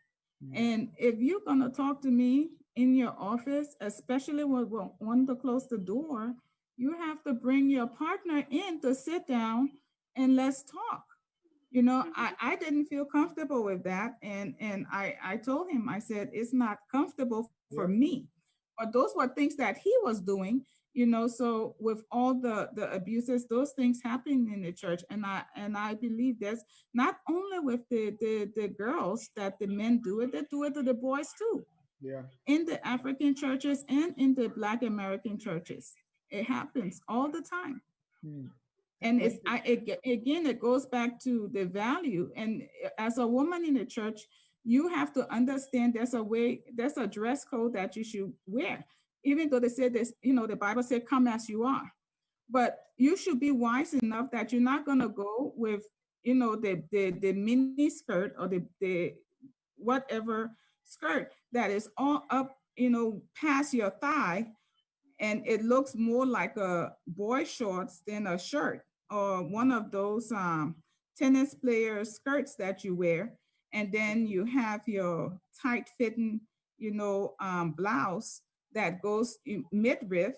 And if you're going to talk to me in your office, especially when we want to close the door, you have to bring your partner in to sit down and let's talk. You know, I didn't feel comfortable with that. And I told him, I said, it's not comfortable for Yeah. me. But those were things that he was doing, you know, so with all the abuses, those things happening in the church. And I believe there's not only with the girls that the men do it, they do it to the boys too. Yeah. In the African churches and in the Black American churches. It happens all the time. Hmm. And Thank you. again, it goes back to the value. And as a woman in the church, you have to understand there's a dress code that you should wear. Even though they said this, you know, the Bible said, come as you are. But you should be wise enough that you're not going to go with, you know, the mini skirt or the whatever skirt that is all up, you know, past your thigh, and it looks more like a boy shorts than a shirt, or one of those tennis player skirts that you wear. And then you have your tight fitting, you know, blouse that goes midriff.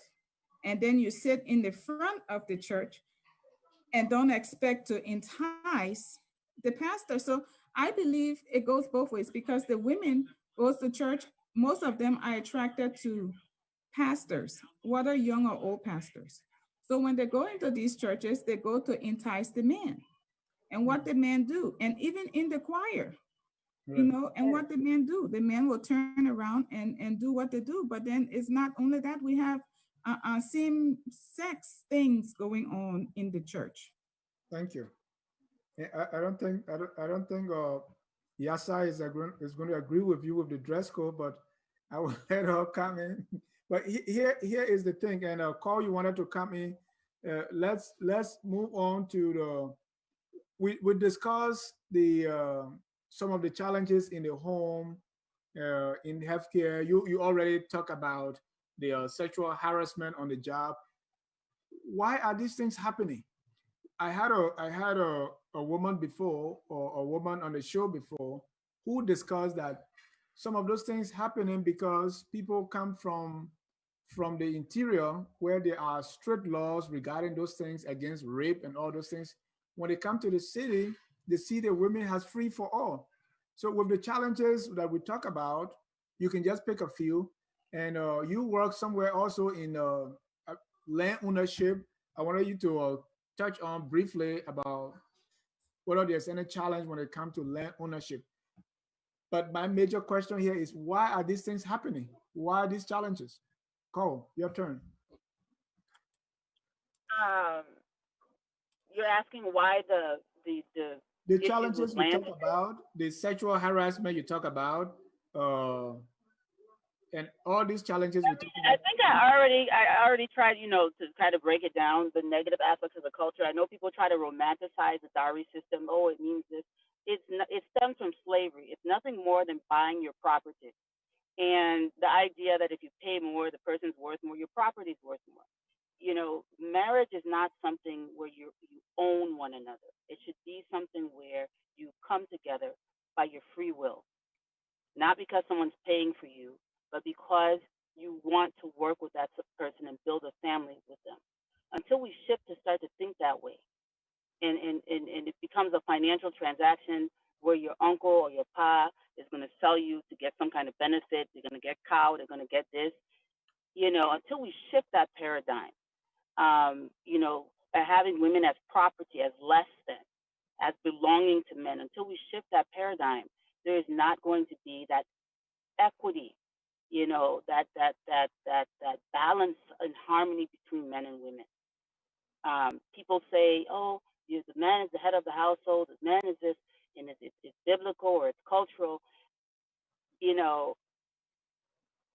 And then you sit in the front of the church and don't expect to entice the pastor. So I believe it goes both ways, because the women goes to church, most of them are attracted to pastors, whether young or old pastors. So when they go into these churches, they go to entice the men. And what the men do, and even in the choir, you Right. know, and what the men do, the men will turn around and do what they do. But then it's not only that, we have same sex things going on in the church. Thank you. I don't think Yassah is going to agree with you with the dress code, but I will let her come in. But here is the thing, and Carl, you wanted to come in. Let's move on to the. We discussed the some of the challenges in the home, in healthcare. You already talked about the sexual harassment on the job. Why are these things happening? I had a woman before, or a woman on the show before, who discussed that some of those things happening because people come from the interior where there are strict laws regarding those things against rape and all those things. When they come to the city, they see the women has free for all. So with the challenges that we talk about, you can just pick a few. And you work somewhere also in land ownership. I wanted you to touch on briefly about whether there's any challenge when it comes to land ownership. But my major question here is, why are these things happening? Why are these challenges? Cole, your turn. Um, you're asking why the The issues with challenges we land. talk about, the sexual harassment you talk about, uh, and all these challenges we talk I about. think I already tried, to try to break it down, the negative aspects of the culture. I know people try to romanticize the dowry system. Oh, it means this. It stems from slavery. It's nothing more than buying your property. And the idea that if you pay more, the person's worth more, your property's worth more. Marriage is not something where you own one another. It should be something where you come together by your free will, not because someone's paying for you, but because you want to work with that person and build a family with them. Until we shift to start to think that way, and it becomes a financial transaction where your uncle or your pa is going to sell you to get some kind of benefit, they're going to get cow, they're going to get this, until we shift that paradigm, having women as property, as less than, as belonging to men, until we shift that paradigm, there is not going to be that equity, that balance and harmony between men and women. People say, oh, the man is the head of the household, the man is this, and it's biblical or it's cultural. You know,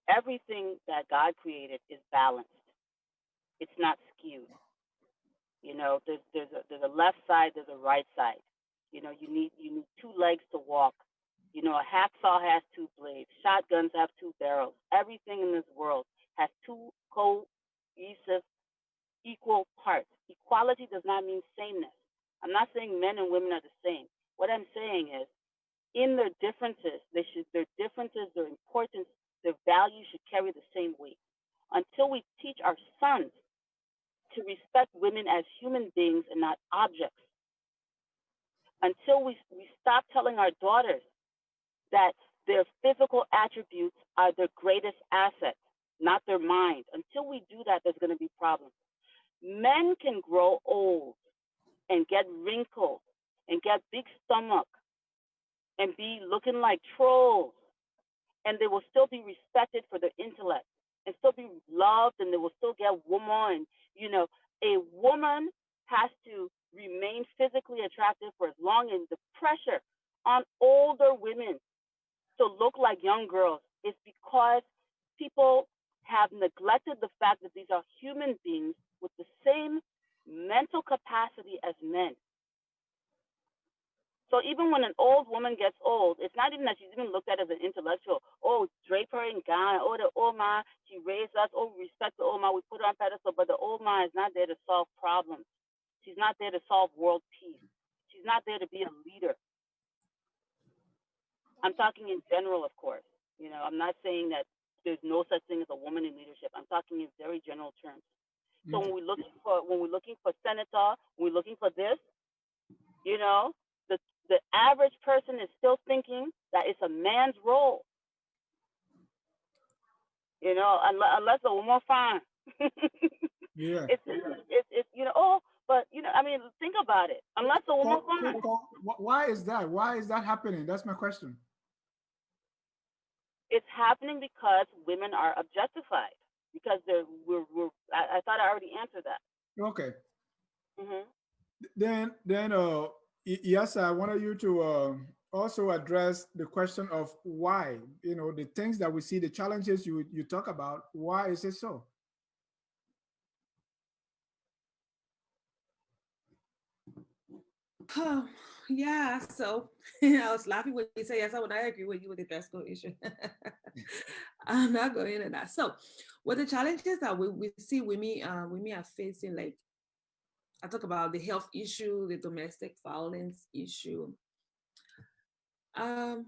everything that God created is balanced. It's not skewed. You know, there's a left side, there's a right side. You know, you need two legs to walk. You know, a hacksaw has two blades. Shotguns have two barrels. Everything in this world has two cohesive, equal parts. Equality does not mean sameness. I'm not saying men and women are the same. What I'm saying is, in their differences, their importance, their value should carry the same weight. Until we teach our sons to respect women as human beings and not objects, until we stop telling our daughters that their physical attributes are their greatest asset, not their mind. Until we do that, there's going to be problems. Men can grow old and get wrinkled and get big stomach and be looking like trolls, and they will still be respected for their intellect and still be loved, and they will still get woman. And, you know, a woman has to remain physically attractive for as long as the pressure on older women to look like young girls is because people have neglected the fact that these are human beings with the same mental capacity as men. So even when an old woman gets old, it's not even that she's even looked at as an intellectual. Oh, drape her in Ghana. Oh, the old ma, she raised us. Oh, we respect the old ma. We put her on pedestal. But the old ma is not there to solve problems. She's not there to solve world peace. She's not there to be a leader. I'm talking in general, of course. You know, I'm not saying that there's no such thing as a woman in leadership. I'm talking in very general terms. So when we're looking for senator, when we're looking for this, you know, the average person is still thinking that it's a man's role. You know, unless a woman fine. Yeah. It's you know, oh, but you know, I mean, think about it. Unless a woman fine. Why is that? Why is that happening? That's my question. It's happening because women are objectified. Because I thought I already answered that. Okay. Hmm. Then yes, I wanted you to also address the question of why, you know, the things that we see, the challenges you talk about. Why is it so? Oh, yeah, so I was laughing when you say yes, I would not agree with you with the dress code issue. I'm not going into that. So, what the challenges that we see women are facing, like I talk about the health issue, the domestic violence issue. Um,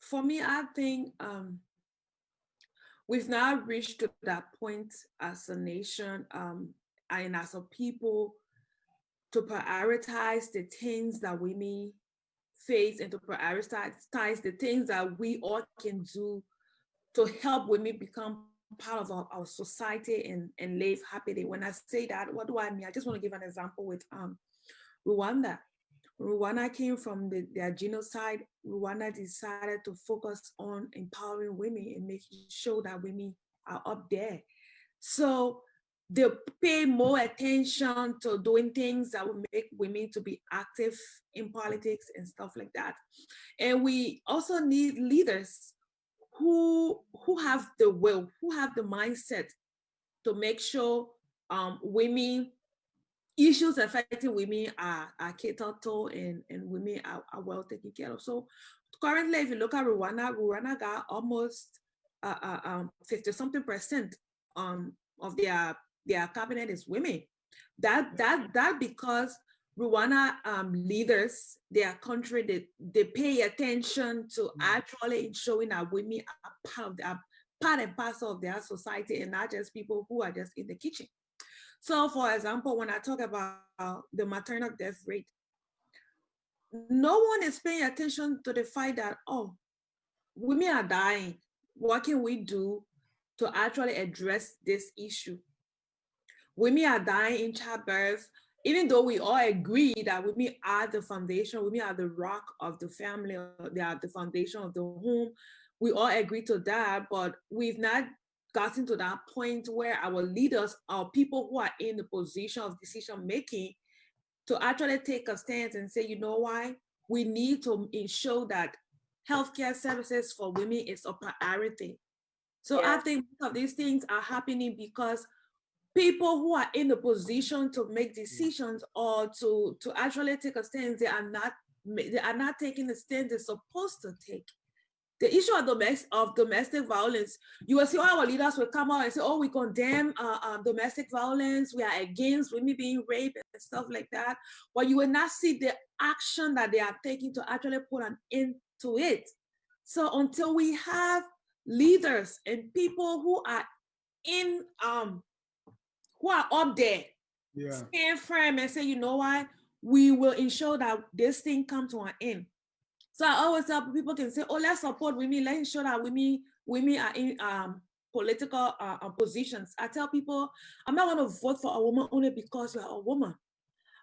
for me, I think we've now reached to that point as a nation and as a people to prioritize the things that women face and to prioritize the things that we all can do to help women become part of our society and live happily. When I say that, what do I mean? I just want to give an example with Rwanda. Rwanda came from their genocide. Rwanda decided to focus on empowering women and making sure that women are up there. So they pay more attention to doing things that will make women to be active in politics and stuff like that. And we also need leaders who have the will, who have the mindset to make sure women issues affecting women are catered to and women are well taken care of. So currently, if you look at Rwanda got almost 50 something percent of their cabinet is women. That because Rwanda leaders, their country, they pay attention to actually ensuring that women are part and parcel of their society and not just people who are just in the kitchen. So, for example, when I talk about the maternal death rate, no one is paying attention to the fact that, oh, women are dying. What can we do to actually address this issue? Women are dying in childbirth, even though we all agree that women are the foundation, women are the rock of the family, they are the foundation of the home. We all agree to that, but we've not gotten to that point where our leaders, our people who are in the position of decision making, to actually take a stance and say, you know why? We need to ensure that healthcare services for women is a priority. So I Yes. think most of these things are happening because people who are in the position to make decisions or to actually take a stand, they are not taking the stand they're supposed to take. The issue of domestic violence, you will see all our leaders will come out and say, oh, we condemn domestic violence, we are against women being raped and stuff like that. But you will not see the action that they are taking to actually put an end to it. So until we have leaders and people in who are up there, Yeah. stand firm and say, you know what, we will ensure that this thing come to an end. So I always tell people can say, oh, let's support women, let's ensure that women are in political positions. I tell people, I'm not going to vote for a woman only because you're a woman.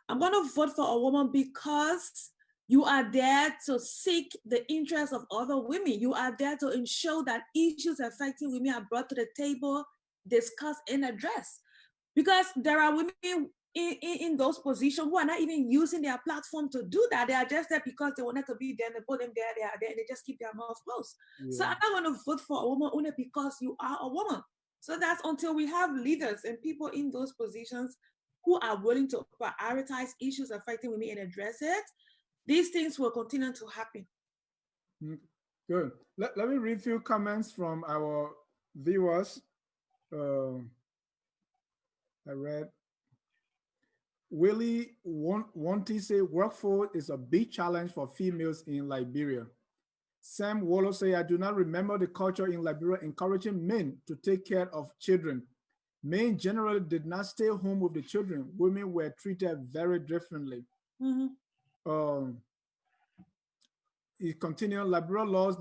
I'm going to vote for a woman because you are there to seek the interests of other women. You are there to ensure that issues affecting women are brought to the table, discussed, and addressed. Because there are women in those positions who are not even using their platform to do that. They are just there because they wanted to be there, and they put them there, they are there, and they just keep their mouth closed. So Yeah. I'm not going to vote for a woman only because you are a woman. So that's until we have leaders and people in those positions who are willing to prioritize issues affecting women and address it, these things will continue to happen. Mm, good. Let me read a few comments from our viewers. Uh, I read Willie Wanty say workforce is a big challenge for females in Liberia. Sam Wallow say, I do not remember the culture in Liberia encouraging men to take care of children. Men generally did not stay home with the children. Women were treated very differently. Mhm. Um, it continued, Liberian laws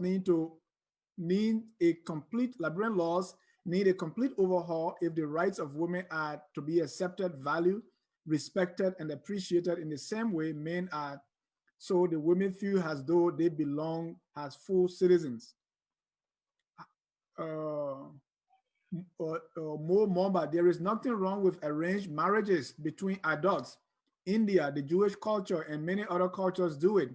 Liberian laws need a complete overhaul if the rights of women are to be accepted, valued, respected, and appreciated in the same way men are, so the women feel as though they belong as full citizens. Uh, More Momba, there is nothing wrong with arranged marriages between adults. India, the Jewish culture, and many other cultures do it.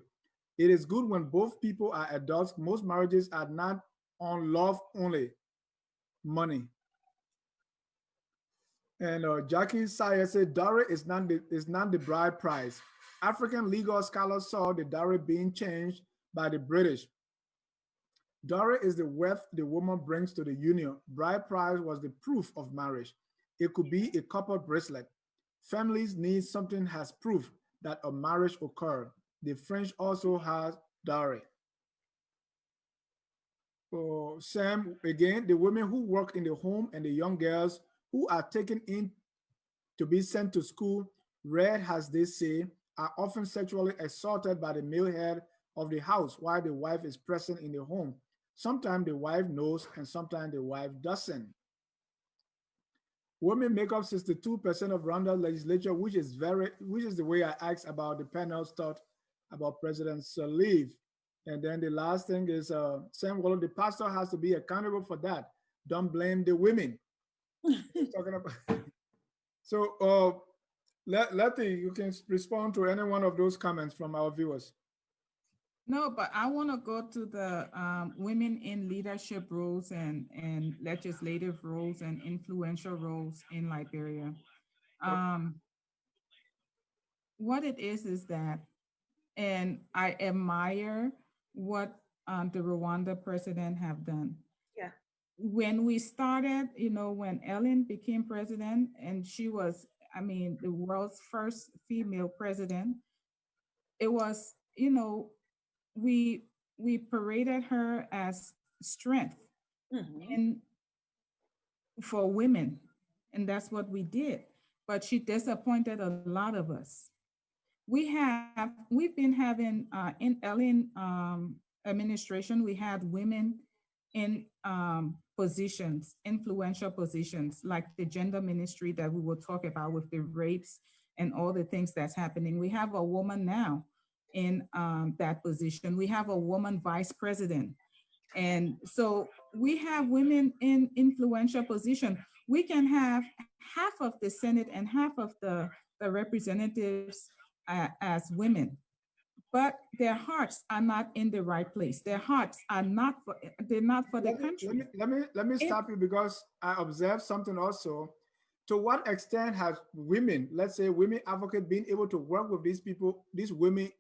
It is good when both people are adults. Most marriages are not on love only, money. And Jackie Sayer said, dowry is not the bride price. African legal scholars saw the dowry being changed by the British. Dowry is the wealth the woman brings to the union. Bride price was the proof of marriage. It could be a copper bracelet. Families need something as proof that a marriage occurred. The French also has dowry. Sam, again, the women who work in the home and the young girls who are taken in to be sent to school, read as they say, are often sexually assaulted by the male head of the house while the wife is present in the home. Sometimes the wife knows and sometimes the wife doesn't. Women make up 62% of Rwanda legislature, which is the way I asked about the panel's thought about President Sirleaf. And then the last thing is Sam Wallow, the pastor has to be accountable for that. Don't blame the women. Talking about so Letvie, you can respond to any one of those comments from our viewers. No, but I want to go to the women in leadership roles and legislative roles and influential roles in Liberia. Um, what it is that, and I admire what the Rwanda president have done. Yeah. When we started, when Ellen became president, and she was, I mean, the world's first female president, it was, we we paraded her as strength Mhm. in for women, and that's what we did. But she disappointed a lot of us. We've been having in Ellen administration, we had women in positions, influential positions, like the gender ministry that we will talk about with the rapes and all the things that's happening. We have a woman now in that position. We have a woman vice president. And so we have women in influential position. We can have half of the Senate and half of the representatives as women. but their hearts are not in the right place. Their hearts are not for, they're not for the country. Let me stop you because I observed something also. To what extent has women, let's say women advocates, been able to work with these people, these women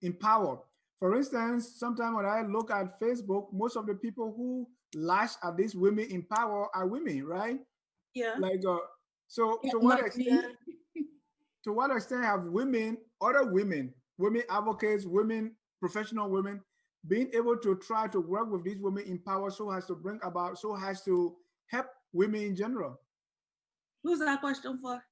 in power? For instance, sometimes when I look at Facebook, most of the people who lash at these women in power are women, right? Yeah. Like, so Yeah, to what like extent? me. To what extent have women, other women, women advocates, women, professional women, being able to try to work with these women in power so as to bring about, so as to help women in general? Who's that question for?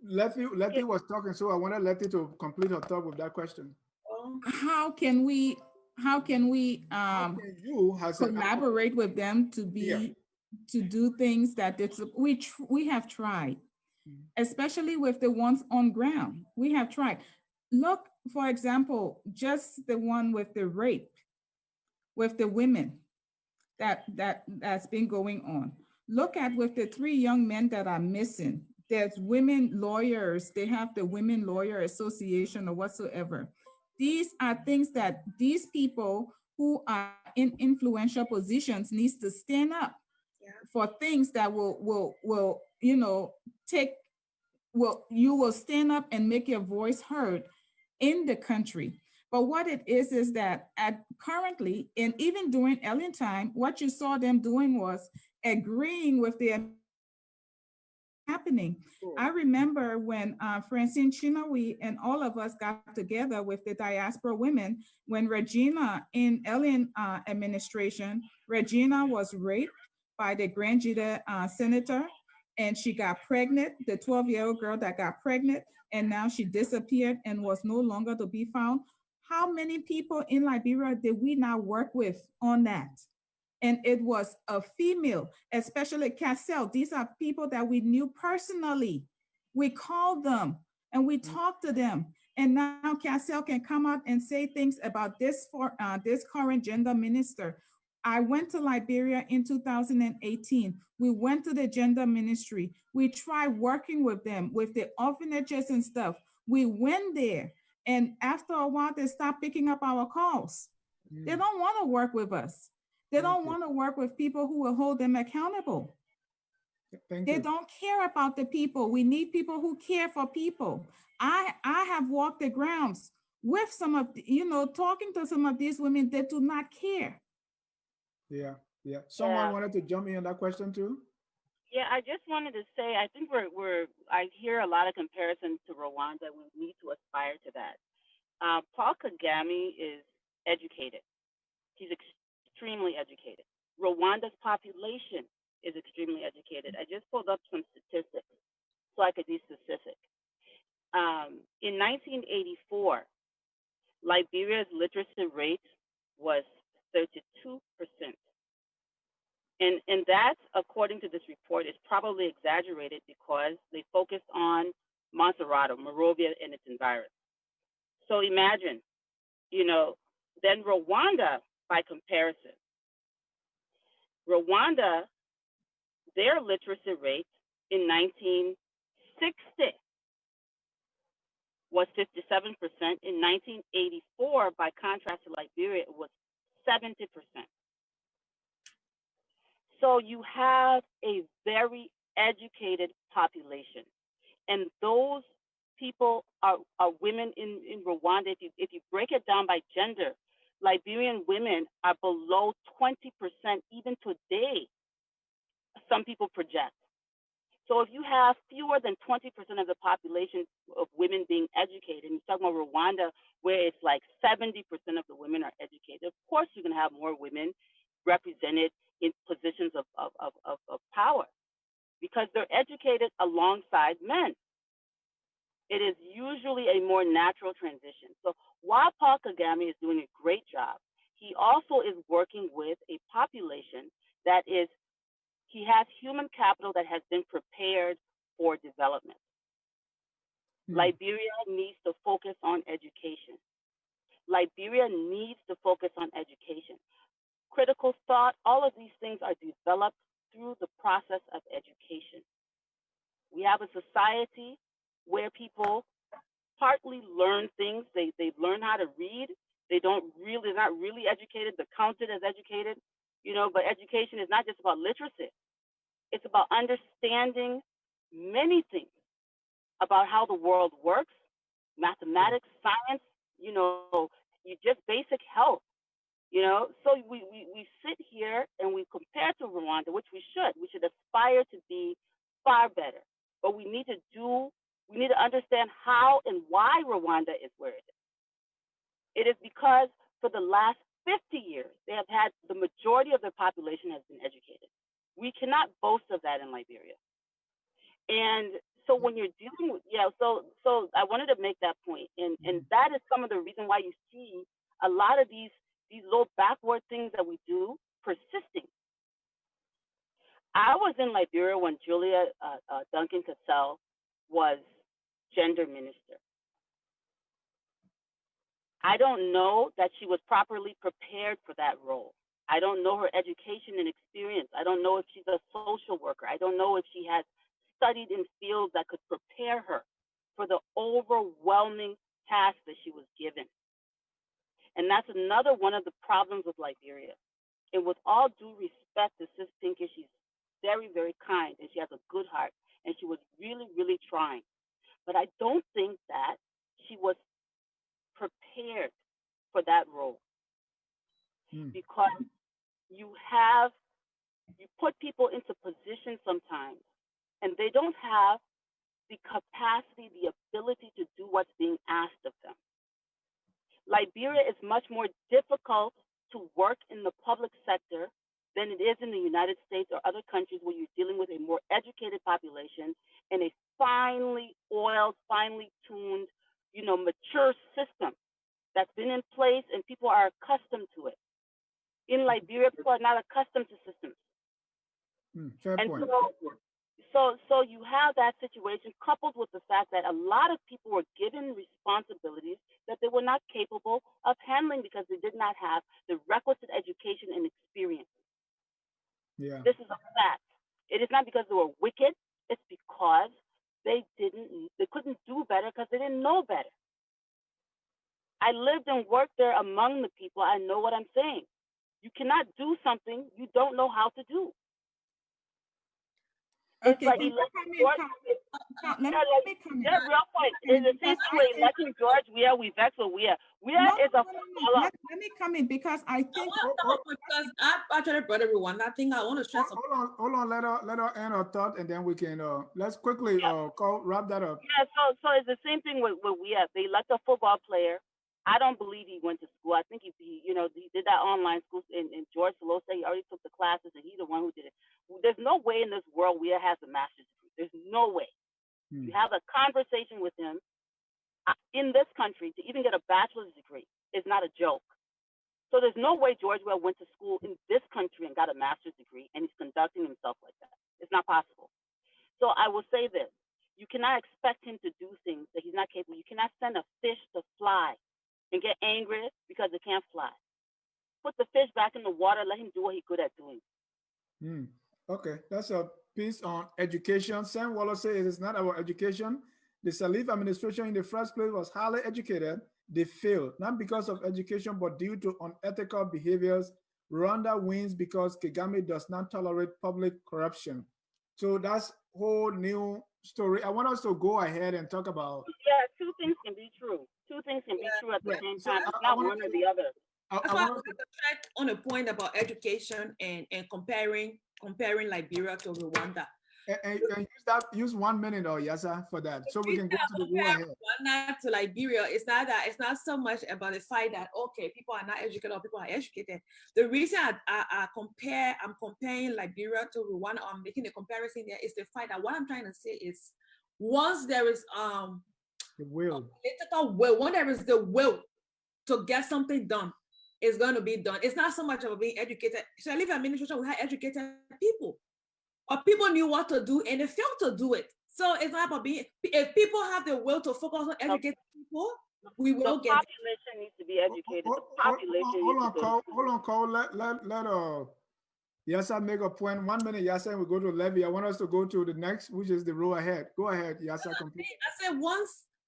Letvie was talking, so I wanted Letvie to complete her thought with that question. Oh, How can we, how can we How can you, as an advocate, collaborate with them to yeah, be, to do things that it's, we have tried, especially with the ones on ground. We have tried. Look, for example, just the one with the rape, with the women that's been going on. Look at with the 3 young men that are missing. There's women lawyers. They have the Women Lawyer Association or whatsoever. These are things that these people who are in influential positions needs to stand up yeah. for things that will you know take, will, you will stand up and make your voice heard in the country. But what it is that at currently, and even during Ellen time, what you saw them doing was agreeing with the happening. I remember when Francine Chinowi and all of us got together with the diaspora women, when Regina in Ellen administration, Regina was raped by the Grand Judah senator, and she got pregnant, the 12-year-old girl that got pregnant, and now she disappeared and was no longer to be found. How many people in Liberia did we not work with on that? And it was a female, especially Cassell. These are people that we knew personally. We called them and we talked to them. And now Cassell can come out and say things about this for this current gender minister. I went to Liberia in 2018. We went to the gender ministry. We tried working with them with the orphanages and stuff. We went there, and after a while, they stopped picking up our calls. They don't want to work with us. They don't want to work with people who will hold them accountable. They don't care about the people. We need people who care for people. I have walked the grounds with some of, talking to some of these women that do not care. Yeah, yeah. Someone wanted to jump in on that question too? Yeah, I just wanted to say, I think I hear a lot of comparisons to Rwanda. We need to aspire to that. Paul Kagame is educated. He's extremely educated. Rwanda's population is extremely educated. I just pulled up some statistics so I could be specific. In 1984, Liberia's literacy rate was 32%. And that, according to this report, is probably exaggerated because they focused on Monserrato, Monrovia, and its environs. So imagine, then Rwanda, by comparison, Rwanda, their literacy rate in 1960 was 57%. In 1984, by contrast to Liberia, it was 70%. So you have a very educated population. And those people are women in Rwanda. If you break it down by gender, Liberian women are below 20% even today, some people project. So if you have fewer than 20% of the population of women being educated, and you're talking about Rwanda, where it's like 70% of the women are educated, of course you're going to have more women represented in positions of power because they're educated alongside men. It is usually a more natural transition. So while Paul Kagame is doing a great job, he also is working with a population that is, he has human capital that has been prepared for development. Liberia needs to focus on education. Liberia needs to focus on education. Critical thought, all of these things are developed through the process of education. We have a society where people partly learn things. They learn how to read. They're not really educated. They're counted as educated, but education is not just about literacy. It's about understanding many things about how the world works, mathematics, science, you just basic health, So we sit here and we compare to Rwanda, which we should. We should aspire to be far better. But we need to understand how and why Rwanda is where it is. It is because for the last 50 years, they have had the majority of their population has been educated. We cannot boast of that in Liberia. And so when you're dealing with, so I wanted to make that point. And that is some of the reason why you see a lot of these little backward things that we do persisting. I was in Liberia when Julia Duncan Cassell was gender minister. I don't know that she was properly prepared for that role. I don't know her education and experience. I don't know if she's a social worker. I don't know if she has studied in fields that could prepare her for the overwhelming task that she was given. And that's another one of the problems with Liberia. And with all due respect to Sis Pinker, she's very, very kind and she has a good heart and she was really, really trying. But I don't think that she was prepared for that role because you put people into positions sometimes and they don't have the capacity, the ability to do what's being asked of them. Liberia is much more difficult to work in the public sector than it is in the United States or other countries where you're dealing with a more educated population and a finely oiled, finely tuned, mature system that's been in place and people are accustomed to it. In Liberia, people are not accustomed to systems. Fair point. So you have that situation coupled with the fact that a lot of people were given responsibilities that they were not capable of handling because they did not have the requisite education and experience. Yeah. This is a fact. It is not because they were wicked, it's because they couldn't do better because they didn't know better. I lived and worked there among the people. I know what I'm saying. You cannot do something you don't know how to do. It's Okay, like let real quick. It's the same way electing George Weah, we vex with Weah. Weah is a let me come in because I think because I actually brought everyone. I think I want to stress. Hold on. Let her end her thought, and then we can let's quickly wrap that up. Yeah. So it's the same thing with Weah. They elect a football player. I don't believe he went to school. I think he did that online school. And George Solos said he already took the classes, and he's the one who did it. There's no way in this world Weah has a master's degree. There's no way. You have a conversation with him in this country to even get a bachelor's degree is not a joke. So there's no way George Weah went to school in this country and got a master's degree and he's conducting himself like that. It's not possible. So I will say this. You cannot expect him to do things that he's not capable. You cannot send a fish to fly and get angry because it can't fly. Put the fish back in the water, let him do what he's good at doing. Okay, that's a piece on education. Sam Waller says it is not about education. The Salif administration in the first place was highly educated. They failed, not because of education, but due to unethical behaviors. Rwanda wins because Kagame does not tolerate public corruption. So that's whole new story. I want us to go ahead and talk about. Yeah, two things can be true. Two things can be true at the same time. It's not one or the other. That's why I want to check on a point about education and comparing Liberia to Rwanda. And use 1 minute or Yassah for that, so we can go to the war ahead. Rwanda to Liberia, it's not so much about the fact that okay, people are not educated or people are educated. The reason I'm comparing Liberia to Rwanda, I'm making a comparison there is the fact that what I'm trying to say is once there is the will, political will, when there is the will to get something done, it's going to be done. It's not so much about being educated. So I live in administration, we have educated people. Or people knew what to do and they failed to do it. So it's not about being, if people have the will to focus on educating people, we will get it. The population needs to be educated. The population hold on, Cole. Let Yassah make a point. 1 minute, Yassah, and we go to Letvie. I want us to go to the next, which is the row ahead. Go ahead, Yassah. I said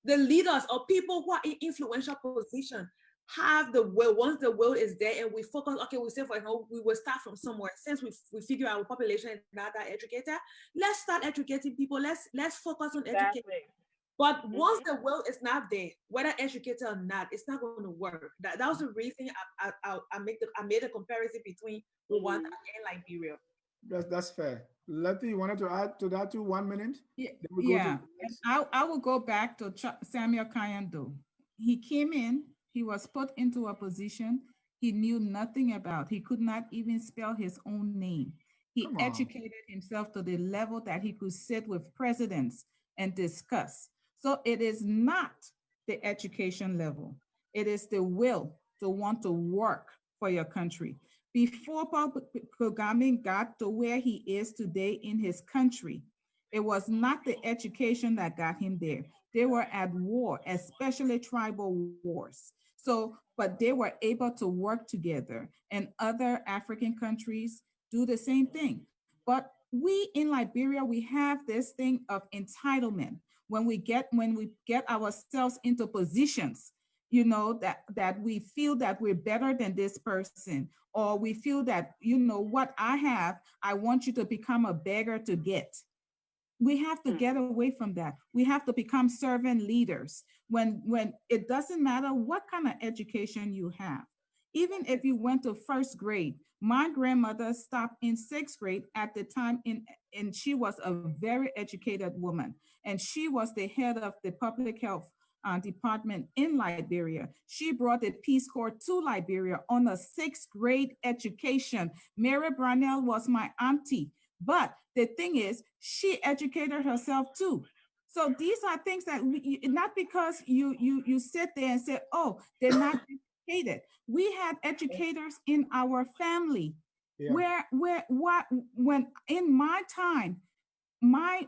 the leaders or people who are in influential position have the will. Once the will is there and we focus, okay, we say for example, we will start from somewhere. Since we figure our population is not that educated, let's start educating people. Let's focus on education. But once the will is not there, whether educated or not, it's not going to work. That was the reason I made a comparison between Rwanda and Liberia. That's fair. Letvie, you wanted to add to that too? 1 minute? Yeah, Then we go to yeah. And I will go back to Samuel Kayando. He came in, he was put into a position he knew nothing about. He could not even spell his own name. He Come on. educated himself to the level that he could sit with presidents and discuss. So it is not the education level. It is the will to want to work for your country. Before Paul Kagame got to where he is today in his country, it was not the education that got him there. They were at war, especially tribal wars. So, but they were able to work together, and other African countries do the same thing. But we in Liberia, we have this thing of entitlement. When we get ourselves into positions, you know, that we feel that we're better than this person, or we feel that, you know, what I have, I want you to become a beggar to get. We have to get away from that. We have to become servant leaders when it doesn't matter what kind of education you have. Even if you went to first grade, my grandmother stopped in sixth grade at the time, and she was a very educated woman, and she was the head of the public health department in Liberia. She brought the Peace Corps to Liberia on a sixth grade education. Mary Brownell was my auntie. But the thing is, she educated herself too. So these are things that not because you sit there and say, oh, they're not educated. We had educators in our family. Yeah. When in my time, my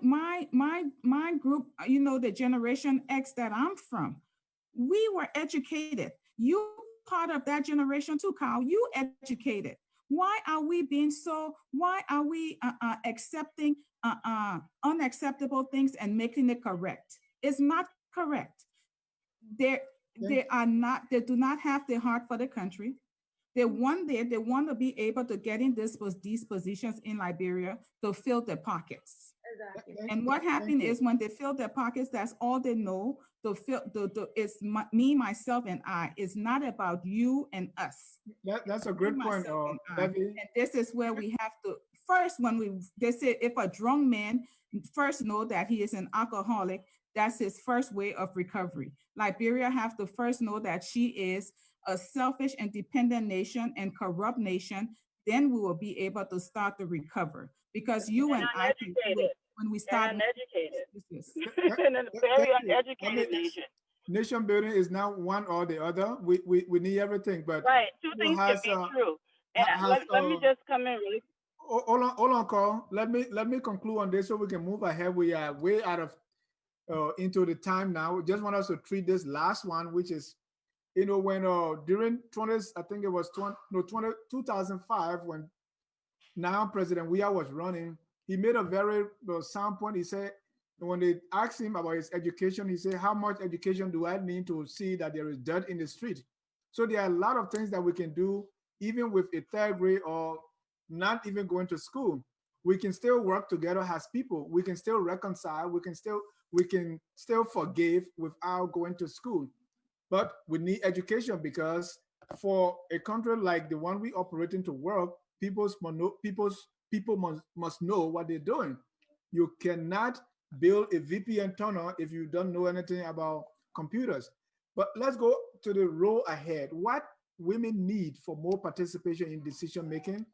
group, you know, the Generation X that I'm from, we were educated. You part of that generation too, Kyle. You educated. Why are we accepting unacceptable things and making it correct? It's not correct. They do not have the heart for the country. They want to be able to get in these positions in Liberia to fill their pockets. Exactly. And what happened is when they fill their pockets, that's all they know. It's me, myself, and I. It's not about you and us. That's a great point. And this is where we have to first, they say if a drunk man first know that he is an alcoholic, that's his first way of recovery. Liberia have to first know that she is a selfish and dependent nation and corrupt nation. Then we will be able to start to recover, because you and I can do it when we start. And uneducated. And a very uneducated nation. Nation building is not one or the other. We need everything, but right, two things can be true. And let me just come in really. Hold on, Carl. Let me conclude on this so we can move ahead. We are way out of into the time now. Just want us to treat this last one, which is, you know, when during 2005, when now President Weah was running, he made a very sound point. He said, when they asked him about his education, he said, how much education do I need to see that there is dirt in the street? So there are a lot of things that we can do, even with a third grade or not even going to school. We can still work together as people. We can still reconcile. We can still forgive without going to school. But we need education, because for a country like the one we operate in to work, people must know what they're doing. You cannot build a VPN tunnel if you don't know anything about computers. But let's go to the road ahead. What women need for more participation in decision making,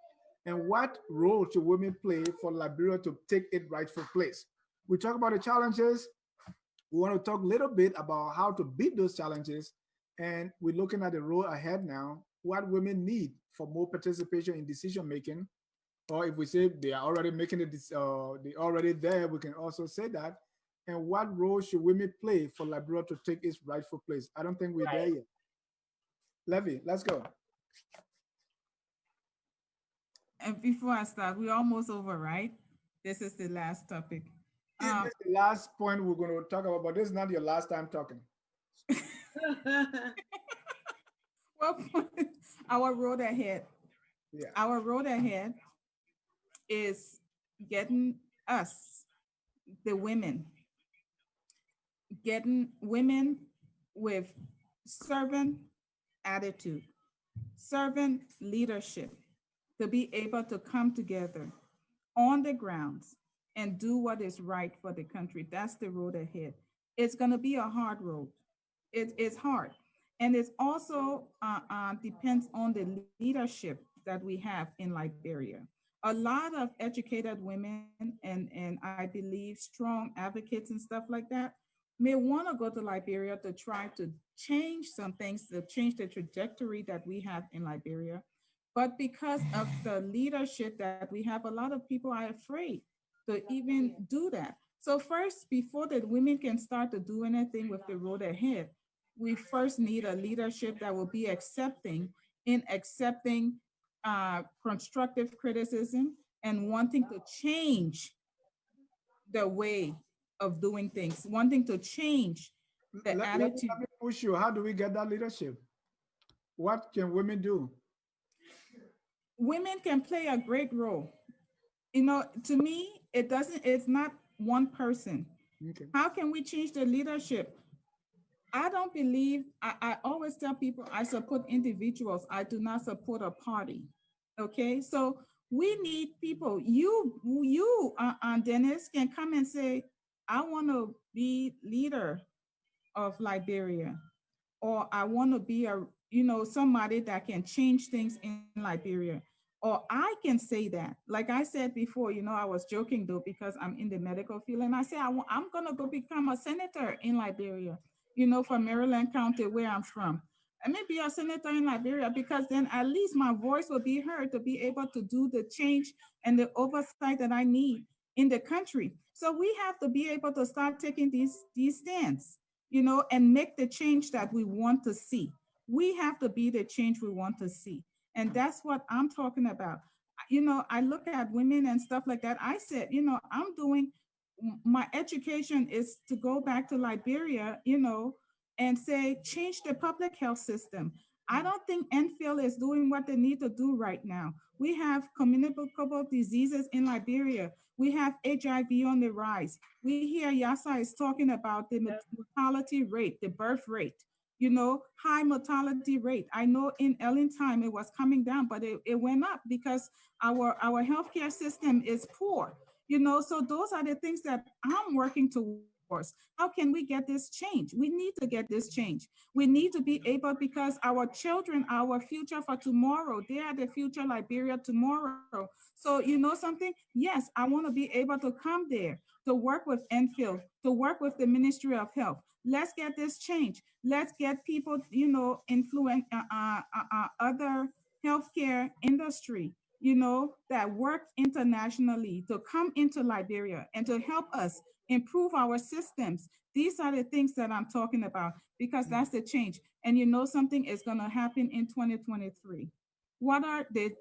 and what role should women play for Liberia to take its rightful place? We talk about the challenges. We want to talk a little bit about how to beat those challenges, and we're looking at the road ahead now. What women need for more participation in decision making, or if we say they are already making it, they're already there, we can also say that. And what role should women play for Liberia to take its rightful place? I don't think we're there yet. Letvie, let's go. And before I start, we're almost over, right? This is the last topic. This is the last point we're going to talk about, but this is not your last time talking. Well, our road ahead. Yeah. Our road ahead is getting us, the women, getting women with servant attitude, servant leadership, to be able to come together on the grounds and do what is right for the country. That's the road ahead. It's going to be a hard road. It's hard. And it also depends on the leadership that we have in Liberia. A lot of educated women and I believe strong advocates and stuff like that may want to go to Liberia to try to change some things, to change the trajectory that we have in Liberia. But because of the leadership that we have, a lot of people are afraid to even do that. So first, before the women can start to do anything with the road ahead, we first need a leadership that will be accepting constructive criticism and wanting to change the way of doing things, wanting to change the attitude. Let me push you. How do we get that leadership? What can women do? Women can play a great role. You know, to me, it's not one person. Okay. How can we change the leadership? I don't believe, I always tell people I support individuals. I do not support a party. Okay, so we need people. You, Dennis, can come and say, I want to be leader of Liberia, or I want to be somebody that can change things in Liberia. Or I can say that. Like I said before, I was joking though, because I'm in the medical field, and I say I'm going to go become a senator in Liberia, for Maryland County, where I'm from. I may be a senator in Liberia, because then at least my voice will be heard to be able to do the change and the oversight that I need in the country. So we have to be able to start taking these stands, and make the change that we want to see. We have to be the change we want to see. And that's what I'm talking about. I look at women and stuff like that. I said, I'm doing my education is to go back to Liberia, and say, change the public health system. I don't think NFL is doing what they need to do right now. We have communicable diseases in Liberia. We have HIV on the rise. We hear Yassah is talking about the mortality rate, the birth rate, high mortality rate. I know in Ellen time it was coming down, but it went up because our healthcare system is poor. So those are the things that I'm working towards. How can we get this change? We need to get this change. We need to be able, because our children, our future for tomorrow, they are the future Liberia tomorrow. So something? Yes, I want to be able to come there, to work with Enfield, to work with the Ministry of Health. Let's get this change. Let's get people, influence other healthcare industry, that work internationally, to come into Liberia and to help us improve our systems. These are the things that I'm talking about, because that's the change. And something is going to happen in 2023. What are this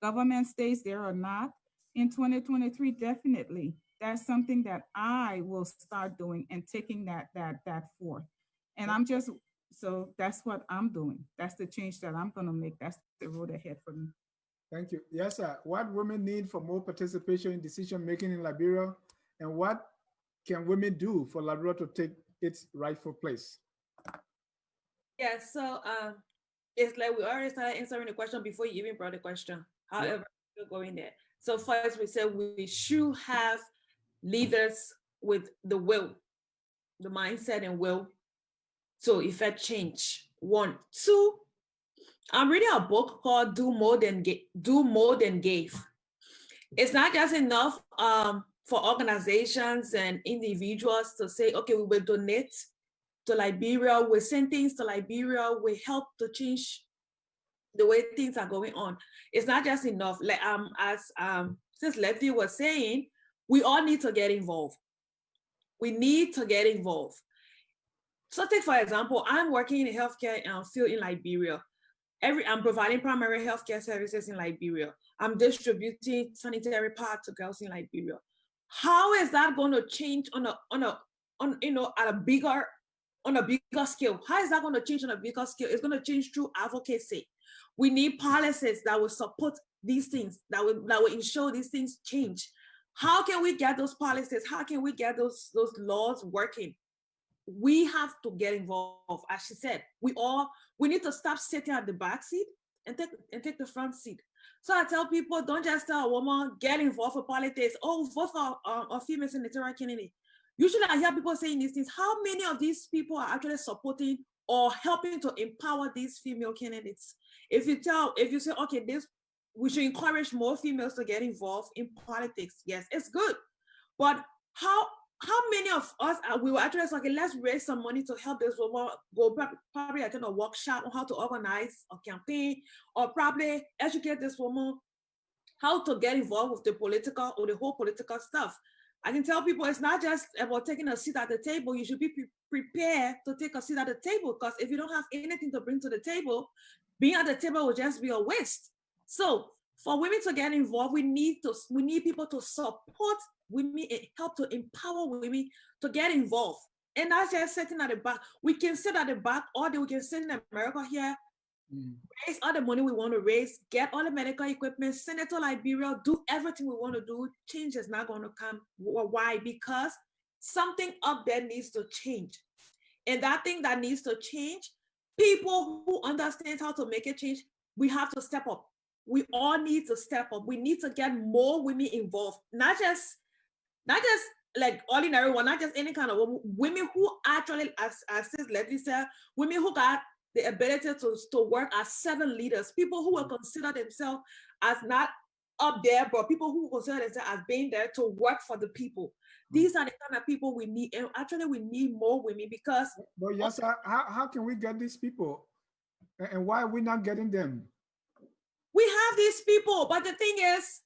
government stays there or not in 2023? Definitely, that's something that I will start doing and taking that forth. And so that's what I'm doing. That's the change that I'm going to make. That's the road ahead for me. Thank you. Yes, sir. What women need for more participation in decision making in Liberia, and what can women do for Liberia to take its rightful place? Yeah, so it's like we already started answering the question before you even brought the question. However, we're going there. So first, we said we should have leaders with the will, the mindset and will to effect change. 1, 2. I'm reading a book called Do More Than Give. It's not just enough for organizations and individuals to say, okay, we will donate to Liberia, we send things to Liberia, we help to change the way things are going on. It's not just enough. Like since Letvie was saying, we all need to get involved. We need to get involved. So take, for example, I'm working in the healthcare field in Liberia. I'm providing primary healthcare services in Liberia. I'm distributing sanitary pads to girls in Liberia. How is that going to change on a bigger scale? How is that going to change on a bigger scale? It's going to change through advocacy. We need policies that will support these things, that will ensure these things change. How can we get those policies? How can we get those laws working? We have to get involved. As she said, we need to stop sitting at the back seat and take the front seat. So I tell people, don't just tell a woman, get involved with politics. Oh, vote for a female senatorial candidate. Usually I hear people saying these things. How many of these people are actually supporting or helping to empower these female candidates? If you say, okay, we should encourage more females to get involved in politics. Yes, it's good. But how many of us we were actually like, okay, let's raise some money to help this woman go probably attend a workshop on how to organize a campaign, or probably educate this woman how to get involved with the whole political stuff. I can tell people it's not just about taking a seat at the table. You should be prepared to take a seat at the table, because if you don't have anything to bring to the table, being at the table will just be a waste. So for women to get involved, we need people to support women and help to empower women to get involved. And not just sitting at the back. We can sit at the back, or we can sit in America here, raise all the money we want to raise, get all the medical equipment, send it to Liberia, do everything we want to do. Change is not going to come. Why? Because something up there needs to change. And that thing that needs to change, people who understand how to make it change, we have to step up. We all need to step up. We need to get more women involved, not just like ordinary one, not just any kind of women who actually, as Letvie said, women who got the ability to work as servant leaders, people who will consider themselves as not up there, but people who consider themselves as being there to work for the people. These are the kind of people we need. And actually, we need more women because. But yes, how can we get these people? And why are we not getting them? We have these people, but the thing is,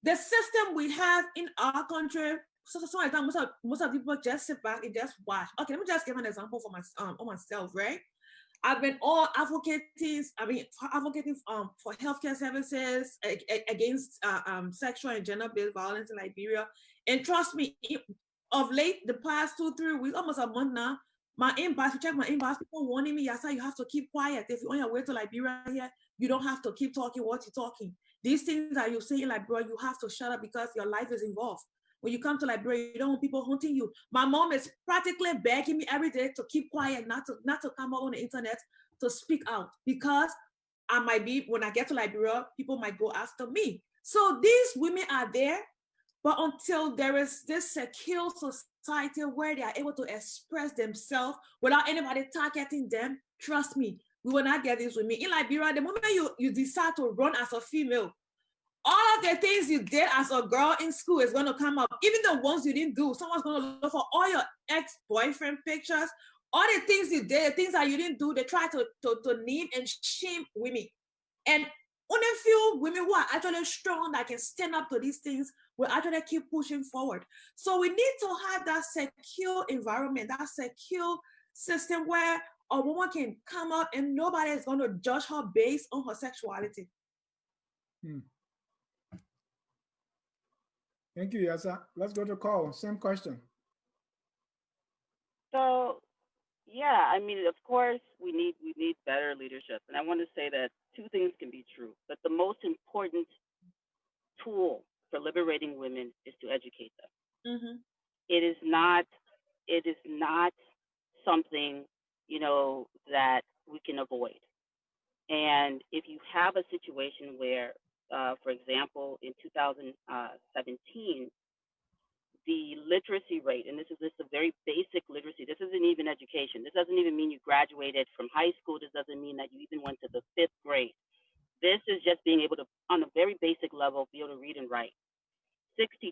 the system we have in our country, sometimes most of people just sit back and just watch. Okay, let me just give an example for myself, right? I've been advocating for healthcare services against sexual and gender-based violence in Liberia. And trust me, of late, the past 2-3 weeks, almost a month now, my inbox, you check my inbox, people warning me, Yassah, you have to keep quiet. If you're on your way to Liberia here, you don't have to keep talking what you're talking. These things that you say in Liberia, you have to shut up because your life is involved. When you come to Liberia, you don't want people haunting you. My mom is practically begging me every day to keep quiet, not to come out on the internet to speak out, because I might be, when I get to Liberia, people might go after me. So these women are there, but until there is this secure society where they are able to express themselves without anybody targeting them, trust me, we will not get these women. In Liberia, the moment you decide to run as a female, all of the things you did as a girl in school is going to come up. Even the ones you didn't do, someone's going to look for all your ex-boyfriend pictures, all the things you did, the things that you didn't do. They try to name and shame women. And only few women who are actually strong that can stand up to these things will actually keep pushing forward. So we need to have that secure environment, that secure system where a woman can come out and nobody is going to judge her based on her sexuality. Thank you, Yassah. Let's go to call. Same question. So, yeah, I mean, of course, we need better leadership, and I want to say that two things can be true. But the most important tool for liberating women is to educate them. Mm-hmm. It is not something, that we can avoid. And if you have a situation where, for example, in 2017, the literacy rate, and this is a very basic literacy. This isn't even education. This doesn't even mean you graduated from high school. This doesn't mean that you even went to the 5th grade. This is just being able to, on a very basic level, be able to read and write. 62%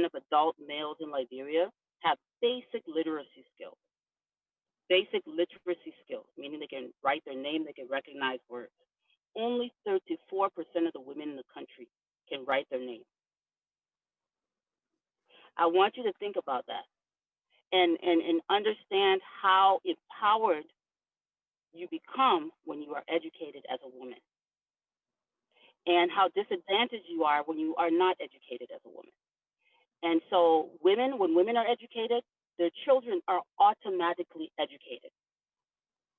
of adult males in Liberia have basic literacy skills. Basic literacy skills, meaning they can write their name, they can recognize words. Only 34% of the women in the country can write their name. I want you to think about that and understand how empowered you become when you are educated as a woman, and how disadvantaged you are when you are not educated as a woman. And so women, when women are educated, their children are automatically educated.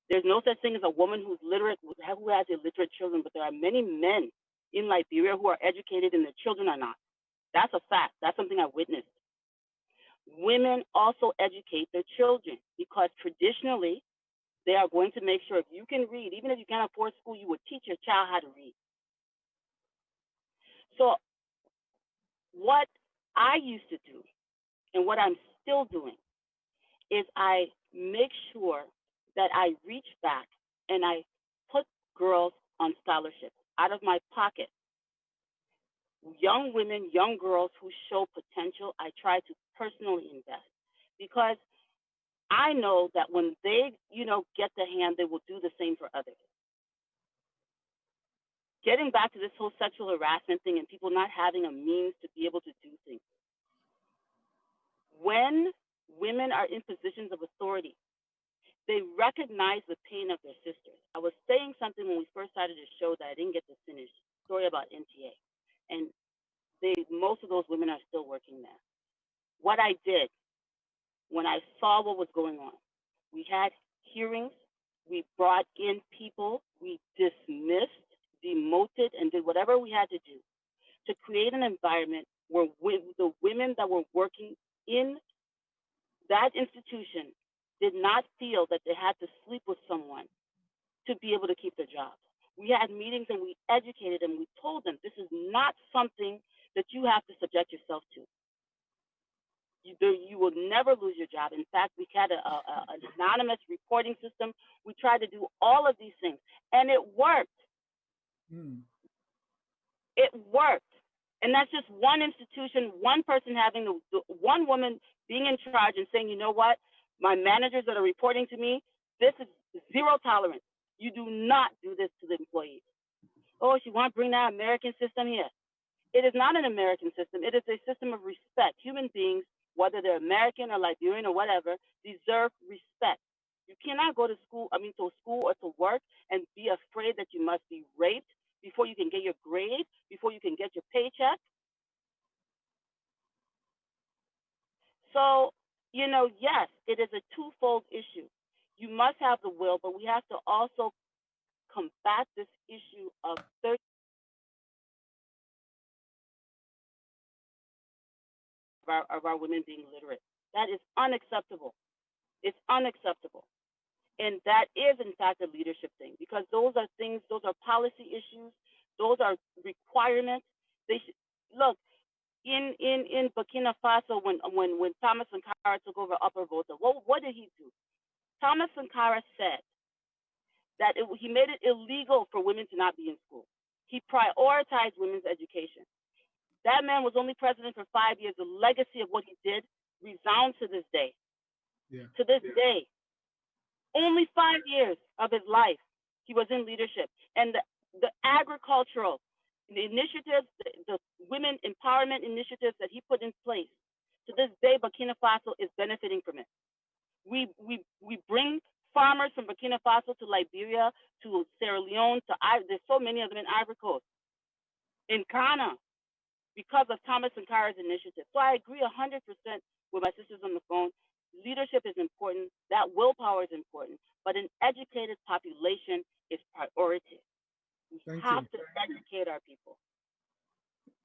There's no such thing as a woman who's literate, who has illiterate children, but there are many men in Liberia who are educated and their children are not. That's a fact. That's something I witnessed. Women also educate their children because traditionally, they are going to make sure if you can read, even if you can't afford school, you would teach your child how to read. So what I used to do and what I'm still doing is I make sure that I reach back and I put girls on scholarships out of my pocket. Young women, young girls who show potential, I try to personally invest because I know that when they, get the hand, they will do the same for others. Getting back to this whole sexual harassment thing and people not having a means to be able to do things. When women are in positions of authority, they recognize the pain of their sisters. I was saying something when we first started the show that I didn't get to finish, story about NTA. And most of those women are still working there. What I did when I saw what was going on, we had hearings, we brought in people, we dismissed, demoted, and did whatever we had to do to create an environment where the women that were working in that institution did not feel that they had to sleep with someone to be able to keep their jobs. We had meetings and we educated them. We told them this is not something that you have to subject yourself to. You will never lose your job. In fact, we had an anonymous reporting system. We tried to do all of these things, and it worked. It worked. And that's just one institution, one person having one woman being in charge and saying, you know what, my managers that are reporting to me, this is zero tolerance. You do not do this to the employees. Oh, she wants to bring that American system here. It is not an American system. It is a system of respect. Human beings, whether they're American or Liberian or whatever, deserve respect. You cannot go to school or to work and be afraid that you must be raped before you can get your grade, before you can get your paycheck. So, yes, it is a twofold issue. You must have the will, but we have to also combat this issue of our women being literate. That is unacceptable. It's unacceptable. And that is, in fact, a leadership thing, because those are policy issues, those are requirements. Look, in Burkina Faso, when Thomas Sankara took over Upper Volta, what did he do? Thomas Sankara said that he made it illegal for women to not be in school. He prioritized women's education. That man was only president for 5 years. The legacy of what he did resounds to this day. Yeah. To this day. Only 5 years of his life, he was in leadership. And the agricultural initiatives, the women empowerment initiatives that he put in place, to this day, Burkina Faso is benefiting from it. We bring farmers from Burkina Faso to Liberia, to Sierra Leone, there's so many of them in Ivory Coast, in Ghana, because of Thomas Sankara's initiative. So I agree 100% with my sisters on the phone. Leadership is important. That willpower is important. But an educated population is priority. We have to educate our people.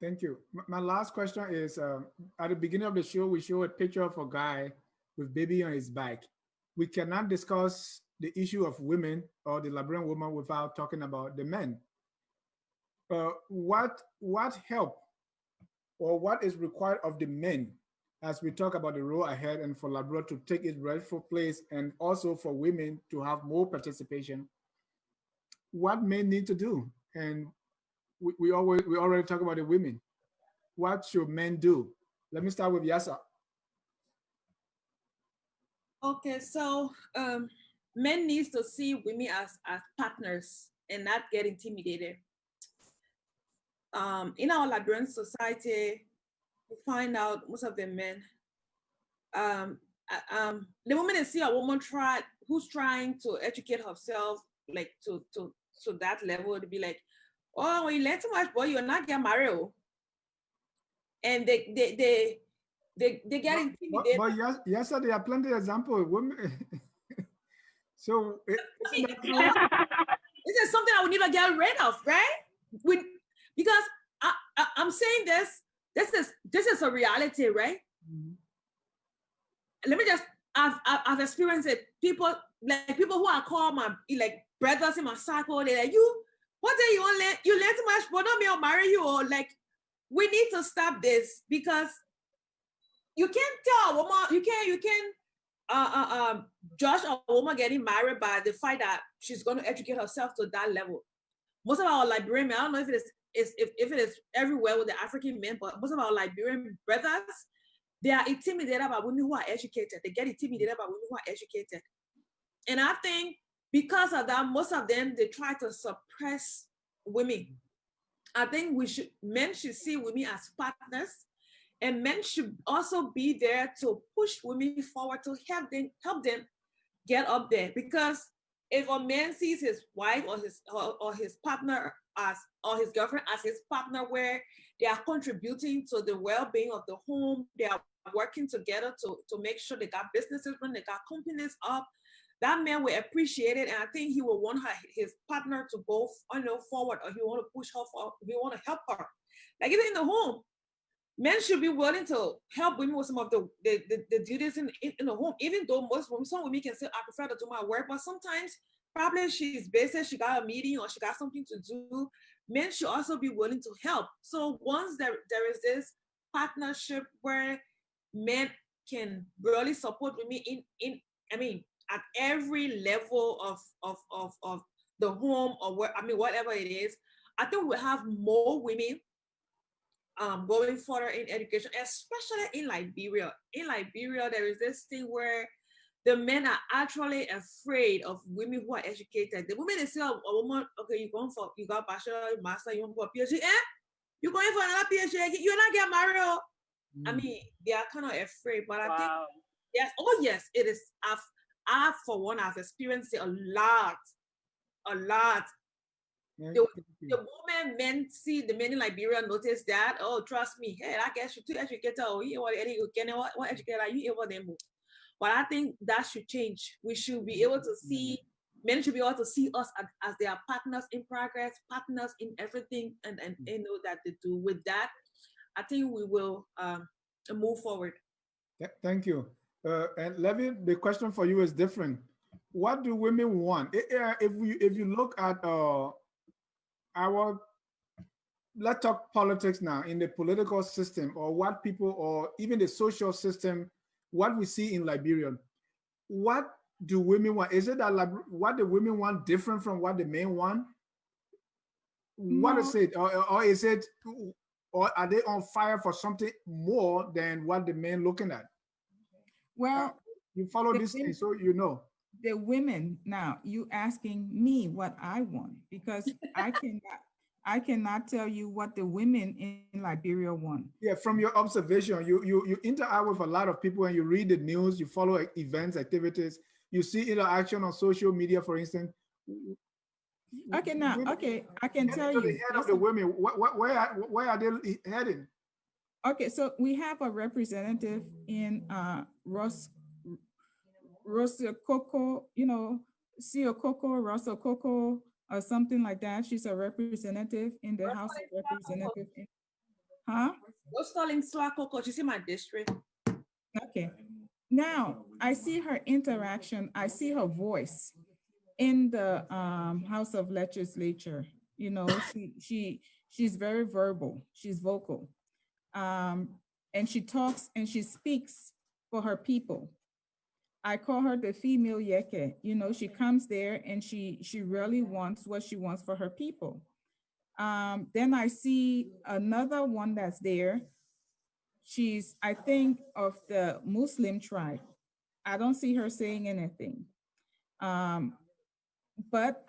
Thank you. My last question is, at the beginning of the show, we show a picture of a guy with baby on his back. We cannot discuss the issue of women or the Liberian woman without talking about the men. What help or what is required of the men as we talk about the road ahead and for Liberia to take its rightful place and also for women to have more participation? What men need to do? And we already talk about the women. What should men do? Let me start with Yassah. Okay, so men needs to see women as partners and not get intimidated. In our Liberian society, we find out most of the men, the moment they see a woman try who's trying to educate herself, like to that level, to be like, oh, when you learn too much, boy, you're not get married. Oh. And they get intimidated. But yes, yes, sir, there are plenty of examples. Women. So isn't that true? This is something I would need to get rid of, right? Because I'm saying this is a reality, right? Mhm. Let me just, I've experienced it. People who I call my like brothers in my circle, they're like, you, what day you learn too much, but not me, I'll marry you, or like, we need to stop this, because you can't tell a woman, you can judge a woman getting married by the fact that she's going to educate herself to that level. Most of our Liberian men, I don't know if it is if it is everywhere with the African men, but most of our Liberian brothers, they are intimidated by women who are educated. They get intimidated by women who are educated. And I think because of that, most of them, they try to suppress women. I think men should see women as partners, and men should also be there to push women forward, to help them get up there. Because if a man sees his wife or his partner or his girlfriend as his partner, where they are contributing to the well-being of the home, they are working together to make sure they got businesses run, they got companies up, that man will appreciate it, and I think he will want his partner to go forward, or he want to push her forward, he want to help her. Like even in the home, men should be willing to help women with some of the duties in the home, even though some women can say, I prefer to do my work, but sometimes probably she's busy, she got a meeting or she got something to do. Men should also be willing to help. So once there is this partnership where men can really support women at every level of the home, or whatever it is, I think we'll have more women going further in education, especially in Liberia. In Liberia, there is this thing where the men are actually afraid of women who are educated. The women, they say, a woman, okay, you got bachelor, master, you want for PhD, you're going for another PhD, you're not getting married. They are kind of afraid, but I think, yes, it is. I for one, I've experienced it a lot. The moment men see the men in Liberia notice that, oh, trust me, hey, I guess you're too educated, or what educated are you able to move? But I think that should change. We should be able to see, men should be able to see us as their partners in progress, partners in everything, and they know that they do. With that, I think we will move forward. Thank you. And Letvie, the question for you is different. What do women want? If you look at let's talk politics now, in the political system, or what people, or even the social system, what we see in Liberia, what do women want? Is it that what the women want different from what the men want? What is it? Or is it, or are they on fire for something more than what the men looking at? Well, you follow this thing, so you know. The women, now you asking me what I want, because I cannot tell you what the women in Liberia want. Yeah, from your observation, you interact with a lot of people, and you read the news, you follow events, activities, you see interaction on social media, for instance. Okay, now, okay, I can tell you. The head of the women, where are they heading? Okay, so we have a representative in Rosokoko, Russell Coco, or something like that. She's a representative in the House of Representatives. She's in my district. Okay. Now, I see her interaction, I see her voice in the House of Legislature. She's very verbal, she's vocal. And she talks and she speaks for her people. I call her the female Yeke. She comes there and she really wants what she wants for her people. Then I see another one that's there. She's, I think, of the Muslim tribe. I don't see her saying anything. But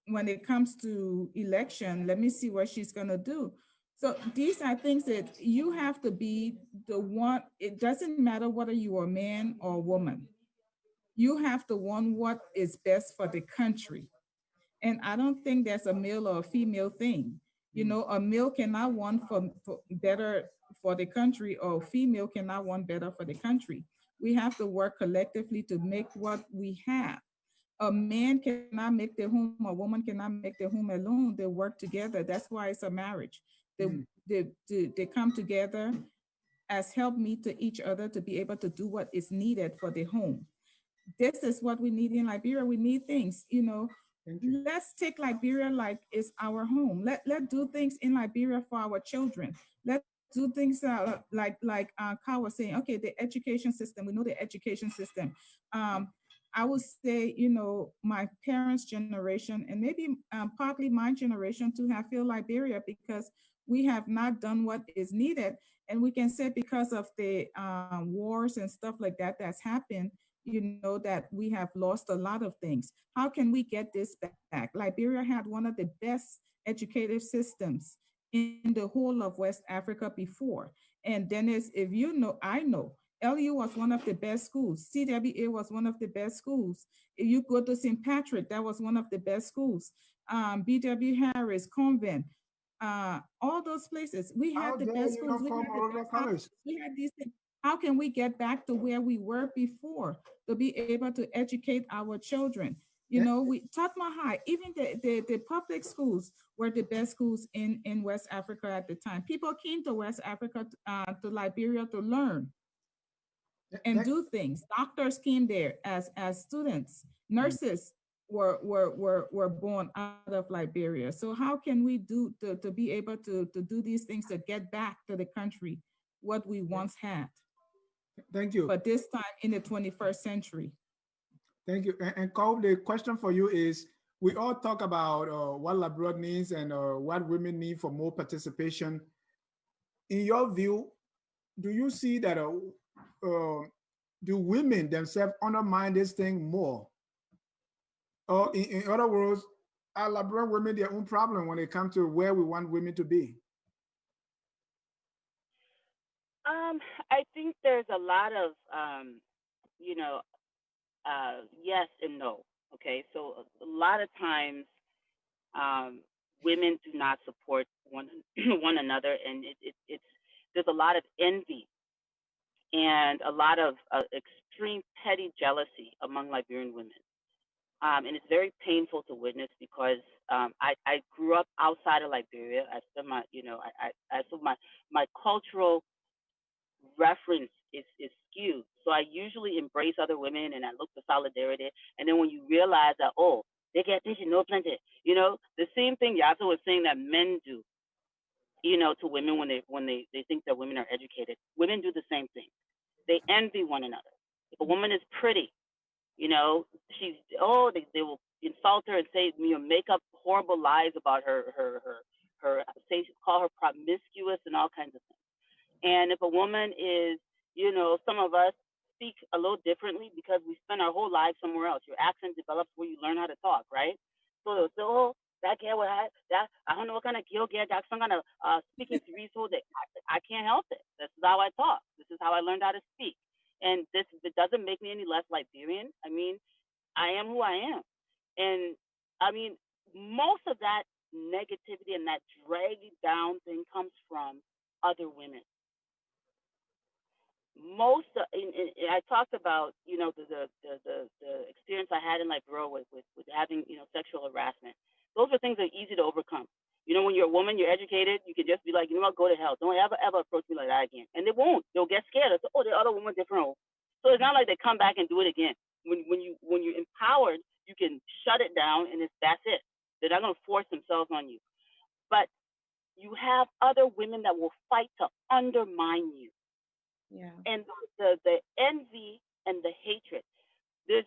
when it comes to election, let me see what she's gonna do. So these are things that you have to be the one. It doesn't matter whether you are a man or a woman. You have to want what is best for the country. And I don't think that's a male or a female thing. You know, a male cannot want for better for the country, or female cannot want better for the country. We have to work collectively to make what we have. A man cannot make the home, a woman cannot make the home alone. They work together. That's why it's a marriage. They come together as helpmeet to each other to be able to do what is needed for the home. This is what we need in Liberia. We need things, you know. Let's take Liberia like it's our home. Let do things in Liberia for our children. Let's do things like Carl was saying. Okay, the education system. We know the education system. I would say, you know, my parents' generation and maybe partly my generation to have feel Liberia because we have not done what is needed, and we can say because of the wars and stuff like that that's happened, you know, that we have lost a lot of things. How can we get this back? Liberia had one of the best educative systems in the whole of West Africa before. And Dennis, if you know, I know, LU was one of the best schools. CWA was one of the best schools. If you go to St. Patrick, that was one of the best schools. BW Harris, Convent, all those places. We How had the dare best you schools. don't We call had the Morelia best College? hospitals. We had these things. How can we get back to where we were before to be able to educate our children? You Eh, know, we Tatma High, even the public schools were the best schools in West Africa at the time. People came to West Africa, to Liberia to learn and thank- do things. Doctors came there as students. Nurses were born out of Liberia. So how can we do to be able to do these things to get back to the country what we once had, Thank you. but this time in the 21st century? Thank you. And Cole, the question for you is, we all talk about what Liberia needs and what women need for more participation. In your view, do you see that do women themselves undermine this thing more? Or in other words, are Liberian women their own problem when it comes to where we want women to be? I think there's a lot of, you know, yes and no. Okay, so a lot of times, women do not support one one another, and it's there's a lot of envy and a lot of extreme petty jealousy among Liberian women. And it's very painful to witness because I grew up outside of Liberia. I spent my, you know, I so my cultural reference is skewed. So I usually embrace other women and I look for solidarity. And then when you realize that, oh, they get this, you know, plenty, you know, the same thing Yassah was saying that men do, you know, to women when they think that women are educated. Women do the same thing. They envy one another. If a woman is pretty, you know, she's they will insult her and say, you know, make up horrible lies about her say call her promiscuous and all kinds of things. And if a woman is, you know, some of us speak a little differently because we spend our whole lives somewhere else. Your accent develops where you learn how to talk, right? So they'll say, oh, that girl that I don't know what kind of girl that's some kind of speaking to resource that I can't help it. This is how I talk. This is how I learned how to speak. And this it doesn't make me any less Liberian. I mean, I am who I am. And I mean, most of that negativity and that dragging down thing comes from other women. I talked about, you know, the experience I had in Liberia with having, you know, sexual harassment. Those are things that are easy to overcome. You know, when you're a woman, you're educated, you can just be like, you know what, go to hell. Don't ever approach me like that again. And they won't. They'll get scared. They'll say, oh, the other woman's different. So it's not like they come back and do it again. When you're empowered, you can shut it down and that's it. They're not gonna force themselves on you. But you have other women that will fight to undermine you. Yeah. And the envy and the hatred. We're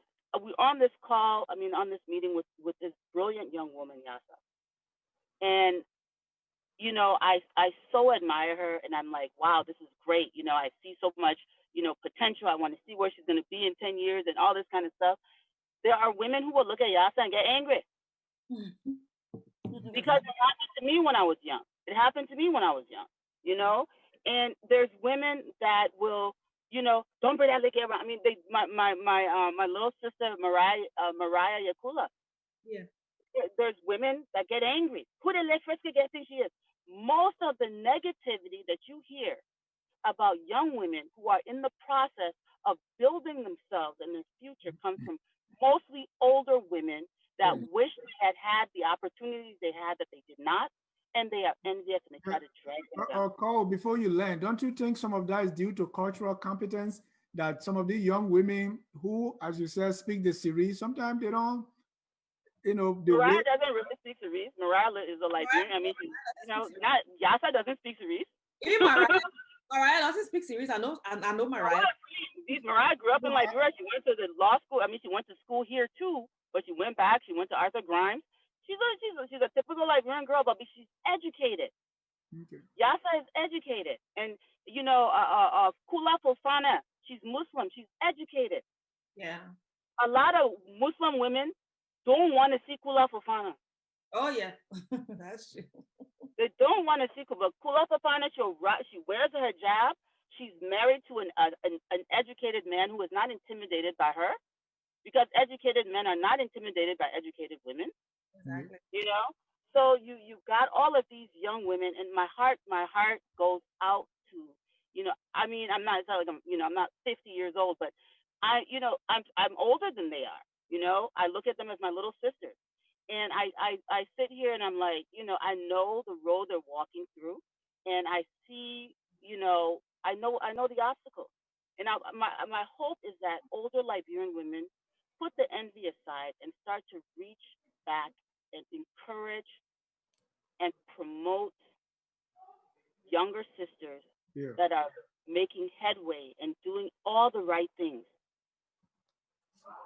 on this call, I mean, on this meeting with this brilliant young woman, Yassah. And, you know, I so admire her and I'm like, wow, this is great. You know, I see so much, you know, potential. I want to see where she's going to be in 10 years and all this kind of stuff. There are women who will look at Yassah and get angry. Because it happened to me when I was young. It happened to me when I was young, you know? And there's women that will You know, don't bring that liquor around. I mean, my little sister Mariah Yakula. Yeah. There's women that get angry. Who the less risk get think she is? Most of the negativity that you hear about young women who are in the process of building themselves in their future comes from mostly older women that wish they had had the opportunities they had that they did not, and they are envious and they try to drag them down. Cole, before you land, don't you think some of that is due to cultural competence, that some of the young women who, as you said, speak the series, sometimes they don't, you know, the way. Mariah doesn't really speak Cerise. Mariah is a Liberian. I mean, she, you know, not Yassah doesn't speak Cerise. Even Mariah doesn't speak Cerise. I know Mariah. Mariah grew up in Liberia. She went to the law school. I mean, she went to school here too, but she went back. She went to Arthur Grimes. She's a typical Liberian girl, but she's educated. Okay. Yassah is educated, and you know, Kula Fofana, she's Muslim. She's educated. Yeah. A lot of Muslim women don't want to see Kula Fofana. Oh yeah, that's true. They don't want to see Kula Fofana. She wears a hijab. She's married to an educated man who is not intimidated by her, because educated men are not intimidated by educated women. Exactly. You know, so you got all of these young women, and my heart goes out to, you know, I mean, I'm not, it's not like I'm not 50 years old, but I'm older than they are. You know, I look at them as my little sisters, and I sit here and I'm like, you know, I know the road they're walking through, and I see, you know, I know the obstacles, and my hope is that older Liberian women put the envy aside and start to reach back and encourage and promote younger sisters that are making headway and doing all the right things.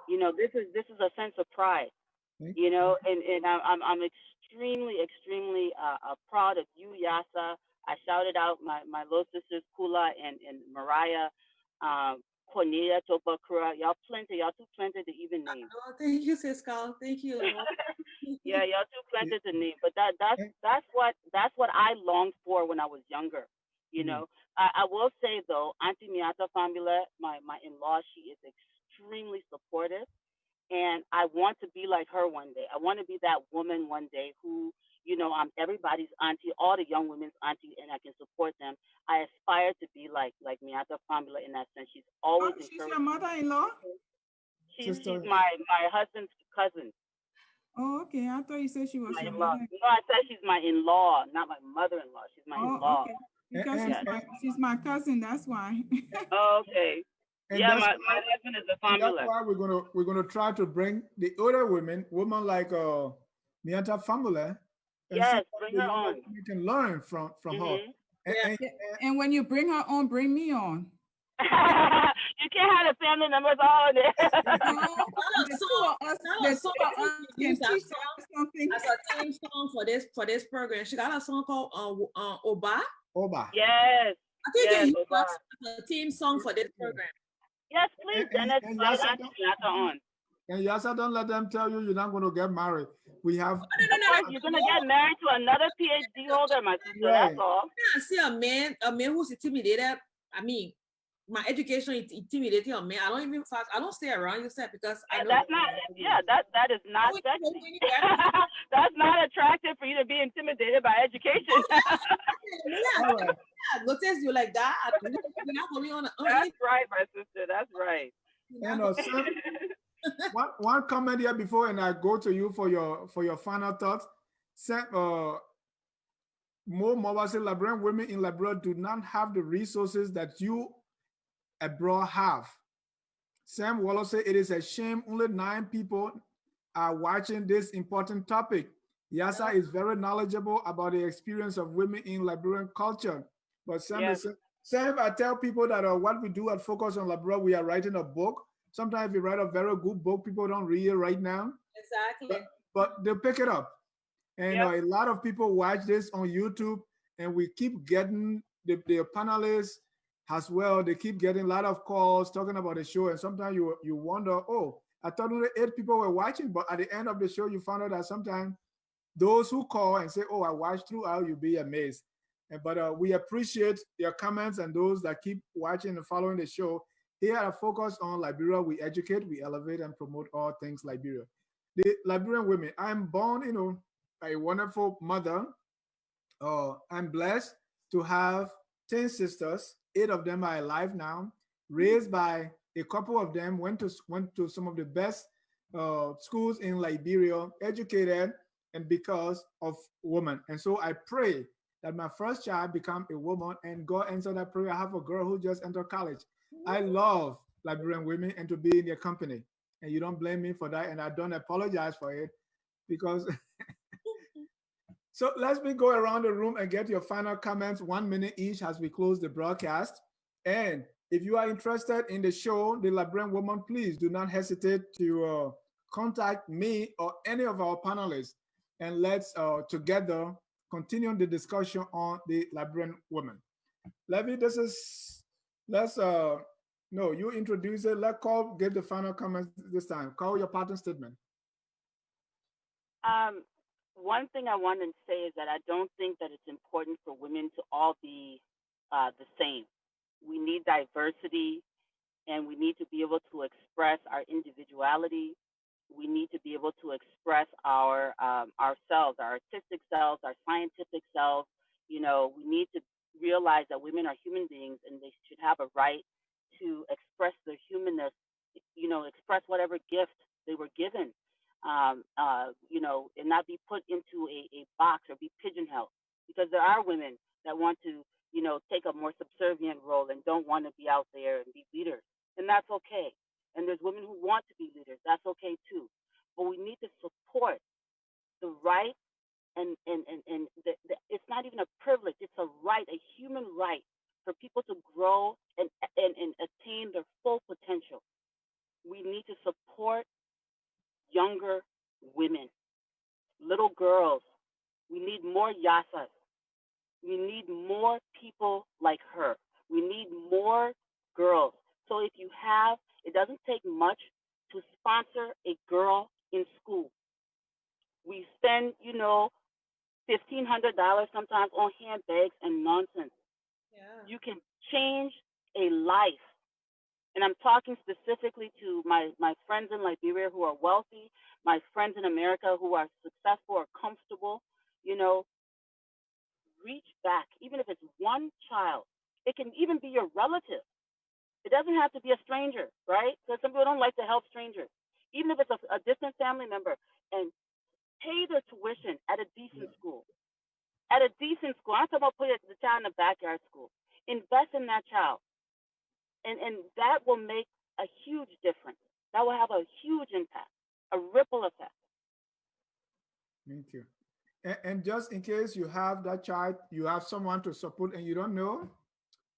You know, this is a sense of pride. You know, and I'm extremely proud of you, Yassah. I shouted out my little sisters Kula and Mariah, Cornelia, Topakura. Y'all too plenty to even name. Oh, thank you, Cisco. Thank you. Yeah, y'all too plenty to name. But that's what I longed for when I was younger. You know, I will say though, Auntie Miata Fahnbulleh, my in-law, she is extremely supportive. And I want to be like her one day. I want to be that woman one day who, you know, I'm everybody's auntie, all the young women's auntie, and I can support them. I aspire to be like Miata Fahnbulleh in that sense. She's always She's your mother-in-law? She's my husband's cousin. Oh, okay. I thought you said she was My your in-law. mother. No, I said she's my in-law, not my mother-in-law. She's my in-law. Okay. Because she's my cousin, that's why. Okay. And yeah, my husband is a Fahnbulleh. That's why we're gonna try to bring the older women like Miata Fahnbulleh. Yes, bring her on. We can learn from her. And when you bring her on, bring me on. You can't have the family members all in there. The two of us can teach something. As a theme song for this program. She got a song called Oba. Oba. Yes. I think they use that as a theme song for this program. Yes, please. And let's Yassah on. And Yassah, don't let them tell you you're not going to get married. We have. No. You're going to get married to another PhD holder, my sister. Right. That's all. I see a man who's intimidated. I mean, my education is intimidating a man. I don't stay around you, sir, because I know that's not. Yeah, that is not sexy. That's not attractive for you to be intimidated by education. Notice you like that. That's right, my sister. That's right. And one comment here before, and I go to you for your final thoughts. More Mobile Liberian women in Liberia do not have the resources that you abroad have. Sam Wallace said it is a shame only 9 people are watching this important topic. Yassah is very knowledgeable about the experience of women in Liberian culture. But Sam, I tell people that what we do at Focus on Liberia, we are writing a book. Sometimes if you write a very good book, people don't read it right now. Exactly. But they pick it up. And a lot of people watch this on YouTube, and we keep getting the panelists as well. They keep getting a lot of calls talking about the show. And sometimes you wonder, oh, I thought only 8 people were watching, but at the end of the show, you found out that sometimes those who call and say, oh, I watched throughout, you'll be amazed. But we appreciate your comments and those that keep watching and following the show. Here at Focus on Liberia, we educate, we elevate, and promote all things Liberia. The Liberian women, I'm born, a wonderful mother. I'm blessed to have 10 sisters. 8 of them are alive now, raised by a couple of them, went to some of the best schools in Liberia, educated, and because of women. And so I pray that my first child become a woman, and God answered that prayer. I have a girl who just entered college. I love Liberian women and to be in their company. And you don't blame me for that, and I don't apologize for it because so let me go around the room and get your final comments, 1 minute each as we close the broadcast. And if you are interested in the show, The Liberian Woman, please do not hesitate to contact me or any of our panelists, and let's together continue the discussion on the Liberian woman. Letvie, let's, no, you introduce it. Let Cole give the final comments this time. Call your pattern statement. One thing I want to say is that I don't think that it's important for women to all be the same. We need diversity, and we need to be able to express our individuality. We need to be able to express our ourselves, our artistic selves, our scientific selves. We need to realize that women are human beings, and they should have a right to express their humanness. Express whatever gift they were given. And not be put into a box or be pigeonholed, because there are women that want to, take a more subservient role and don't want to be out there and be leaders, and that's okay. And there's women who want to be leaders, that's okay too. But we need to support the right, and it's not even a privilege; it's a right, a human right for people to grow and attain their full potential. We need to support younger women, little girls. We need more Yassahs. We need more people like her. We need more girls. So if you have, it doesn't take much to sponsor a girl in school. We spend, $1,500 sometimes on handbags and nonsense. Yeah. You can change a life. And I'm talking specifically to my friends in Liberia who are wealthy, my friends in America who are successful or comfortable. Reach back, even if it's one child. It can even be your relative. It doesn't have to be a stranger, right? Because some people don't like to help strangers. Even if it's a distant family member, and pay their tuition at a decent school. At a decent school. I'm talking about putting the child in a backyard school. Invest in that child. And that will make a huge difference. That will have a huge impact, a ripple effect. Thank you. And just in case you have that child, you have someone to support and you don't know,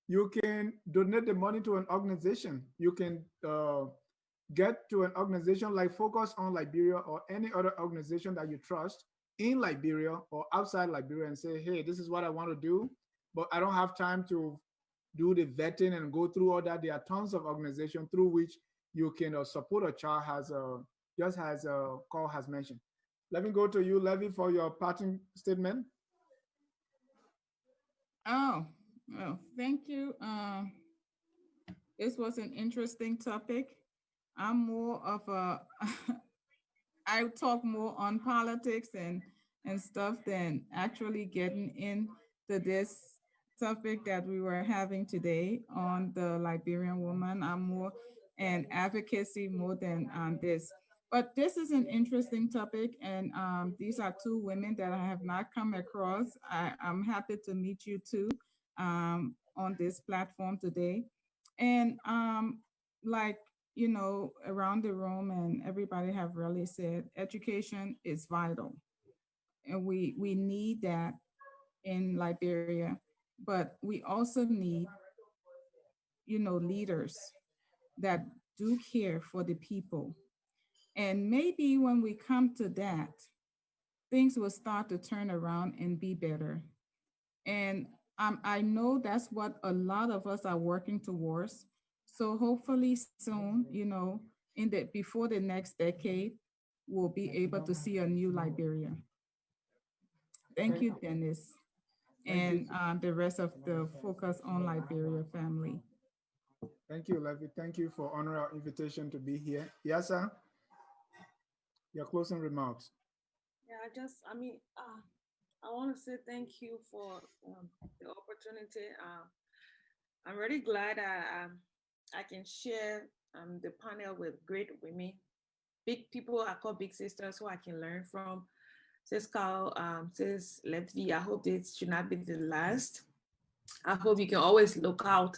you can donate the money to an organization. You can get to an organization like Focus on Liberia or any other organization that you trust in Liberia or outside Liberia and say, hey, this is what I want to do, but I don't have time to do the vetting and go through all that. There are tons of organizations through which you can support a child, just as Carl has mentioned. Let me go to you, Letvie, for your parting statement. Oh, well, thank you. This was an interesting topic. I'm more of a, I talk more on politics and stuff than actually getting into this topic that we were having today on the Liberian woman. I'm more an advocacy more than this. But this is an interesting topic, and these are two women that I have not come across. I'm happy to meet you too on this platform today. And like around the room and everybody have really said, education is vital, and we need that in Liberia. But we also need leaders that do care for the people. And maybe when we come to that, things will start to turn around and be better. And I know that's what a lot of us are working towards. So hopefully soon, in the before the next decade, we'll be able to see a new Liberia. Thank you, Dennis. and the rest of the focus on Liberia family. Thank you, Letvie. Thank you for honoring our invitation to be here. Yassah, your closing remarks. Yeah, I want to say thank you for the opportunity. I'm really glad I can share the panel with great women, big people I call big sisters who I can learn from. Sis Carl, sis Letvie, I hope this should not be the last. I hope you can always look out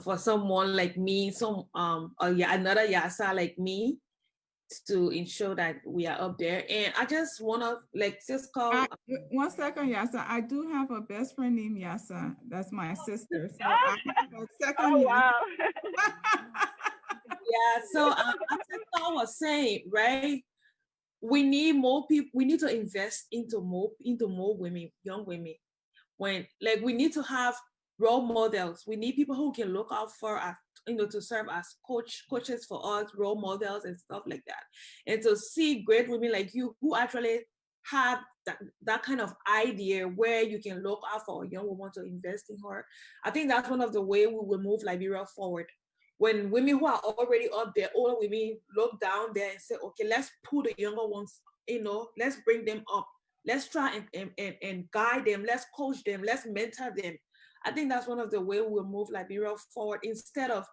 for someone like me, another Yassah like me, to ensure that we are up there. And I just want to, like, just call. 1 second, Yassah. I do have a best friend named Yassah. That's my sister. So I have a second. Oh, wow. Yeah. So as I was saying, right? We need more people. We need to invest into more women, young women. We need to have role models. We need people who can look out for us, to serve as coaches for us, role models and stuff like that. And to see great women like you who actually have that kind of idea where you can look out for a young woman to invest in her. I think that's one of the ways we will move Liberia forward. When women who are already up there, older women, look down there and say, okay, let's pull the younger ones, let's bring them up. Let's try and guide them. Let's coach them. Let's mentor them. I think that's one of the ways we'll move Liberia forward, instead of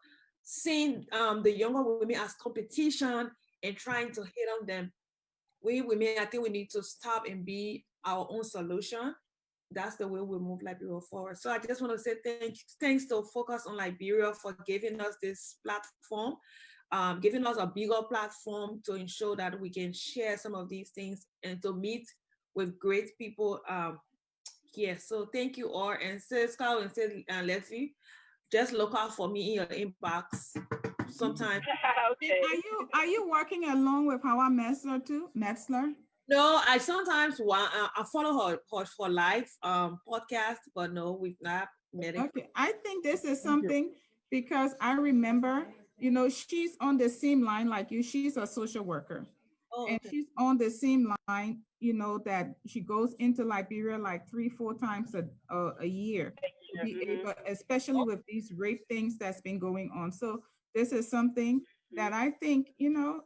seeing the younger women as competition and trying to hit on them. We women, I think we need to stop and be our own solution. That's the way we move Liberia forward. So I just want to say thanks to Focus on Liberia for giving us this platform, giving us a bigger platform to ensure that we can share some of these things and to meet with great people here. So thank you all. And sis Carl and sis Letvie, just look out for me in your inbox sometime. Okay. Are you working along with Howard Metzler? No, I sometimes I follow her live podcast, but no, we've not met. Okay, I think this is something because I remember, she's on the same line like you. She's a social worker. Oh, and she's on the same line, that she goes into Liberia like 3-4 times a year, to be able, especially with these rape things that's been going on. So this is something that I think,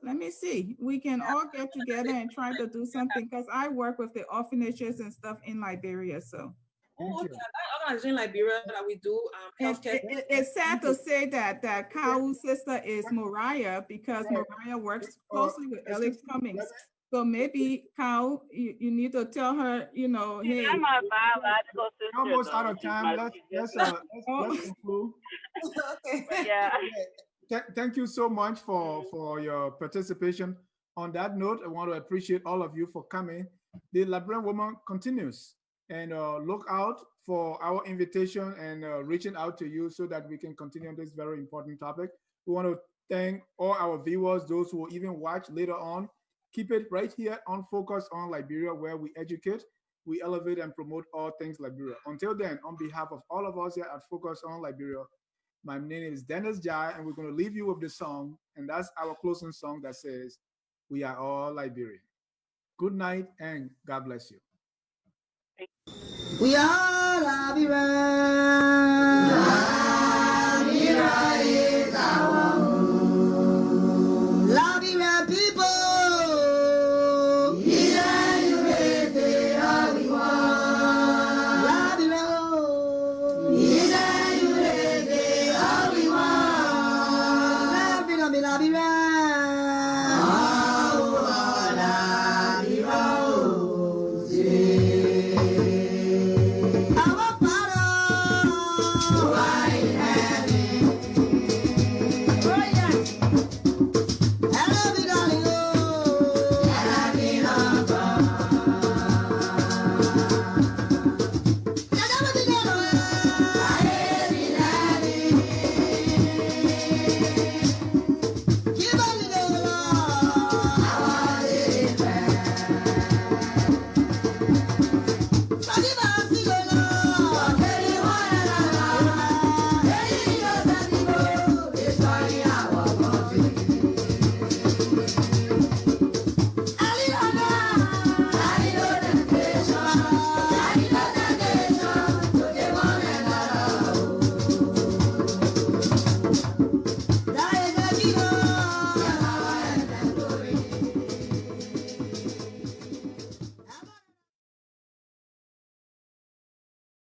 let me see, we can all get together and try to do something, because I work with the orphanages and stuff in Liberia. So that organization in Liberia that we do healthcare. It's sad to say that Kau's sister is Mariah, because Mariah works closely with Alex Cummings. So maybe Kau, you need to tell her, hey. I'm my biological sister. Almost out of time. Let's conclude. Okay. Yeah. Thank you so much for your participation. On that note, I want to appreciate all of you for coming. The Liberian Woman continues, and look out for our invitation and reaching out to you so that we can continue on this very important topic. We want to thank all our viewers, those who will even watch later on. Keep it right here on Focus on Liberia, where we educate, we elevate, and promote all things Liberia. Until then, on behalf of all of us here at Focus on Liberia, my name is Dennis Jai, and we're going to leave you with the song, and that's our closing song that says, "We are all Liberian." Good night, and God bless you. We are Liberian.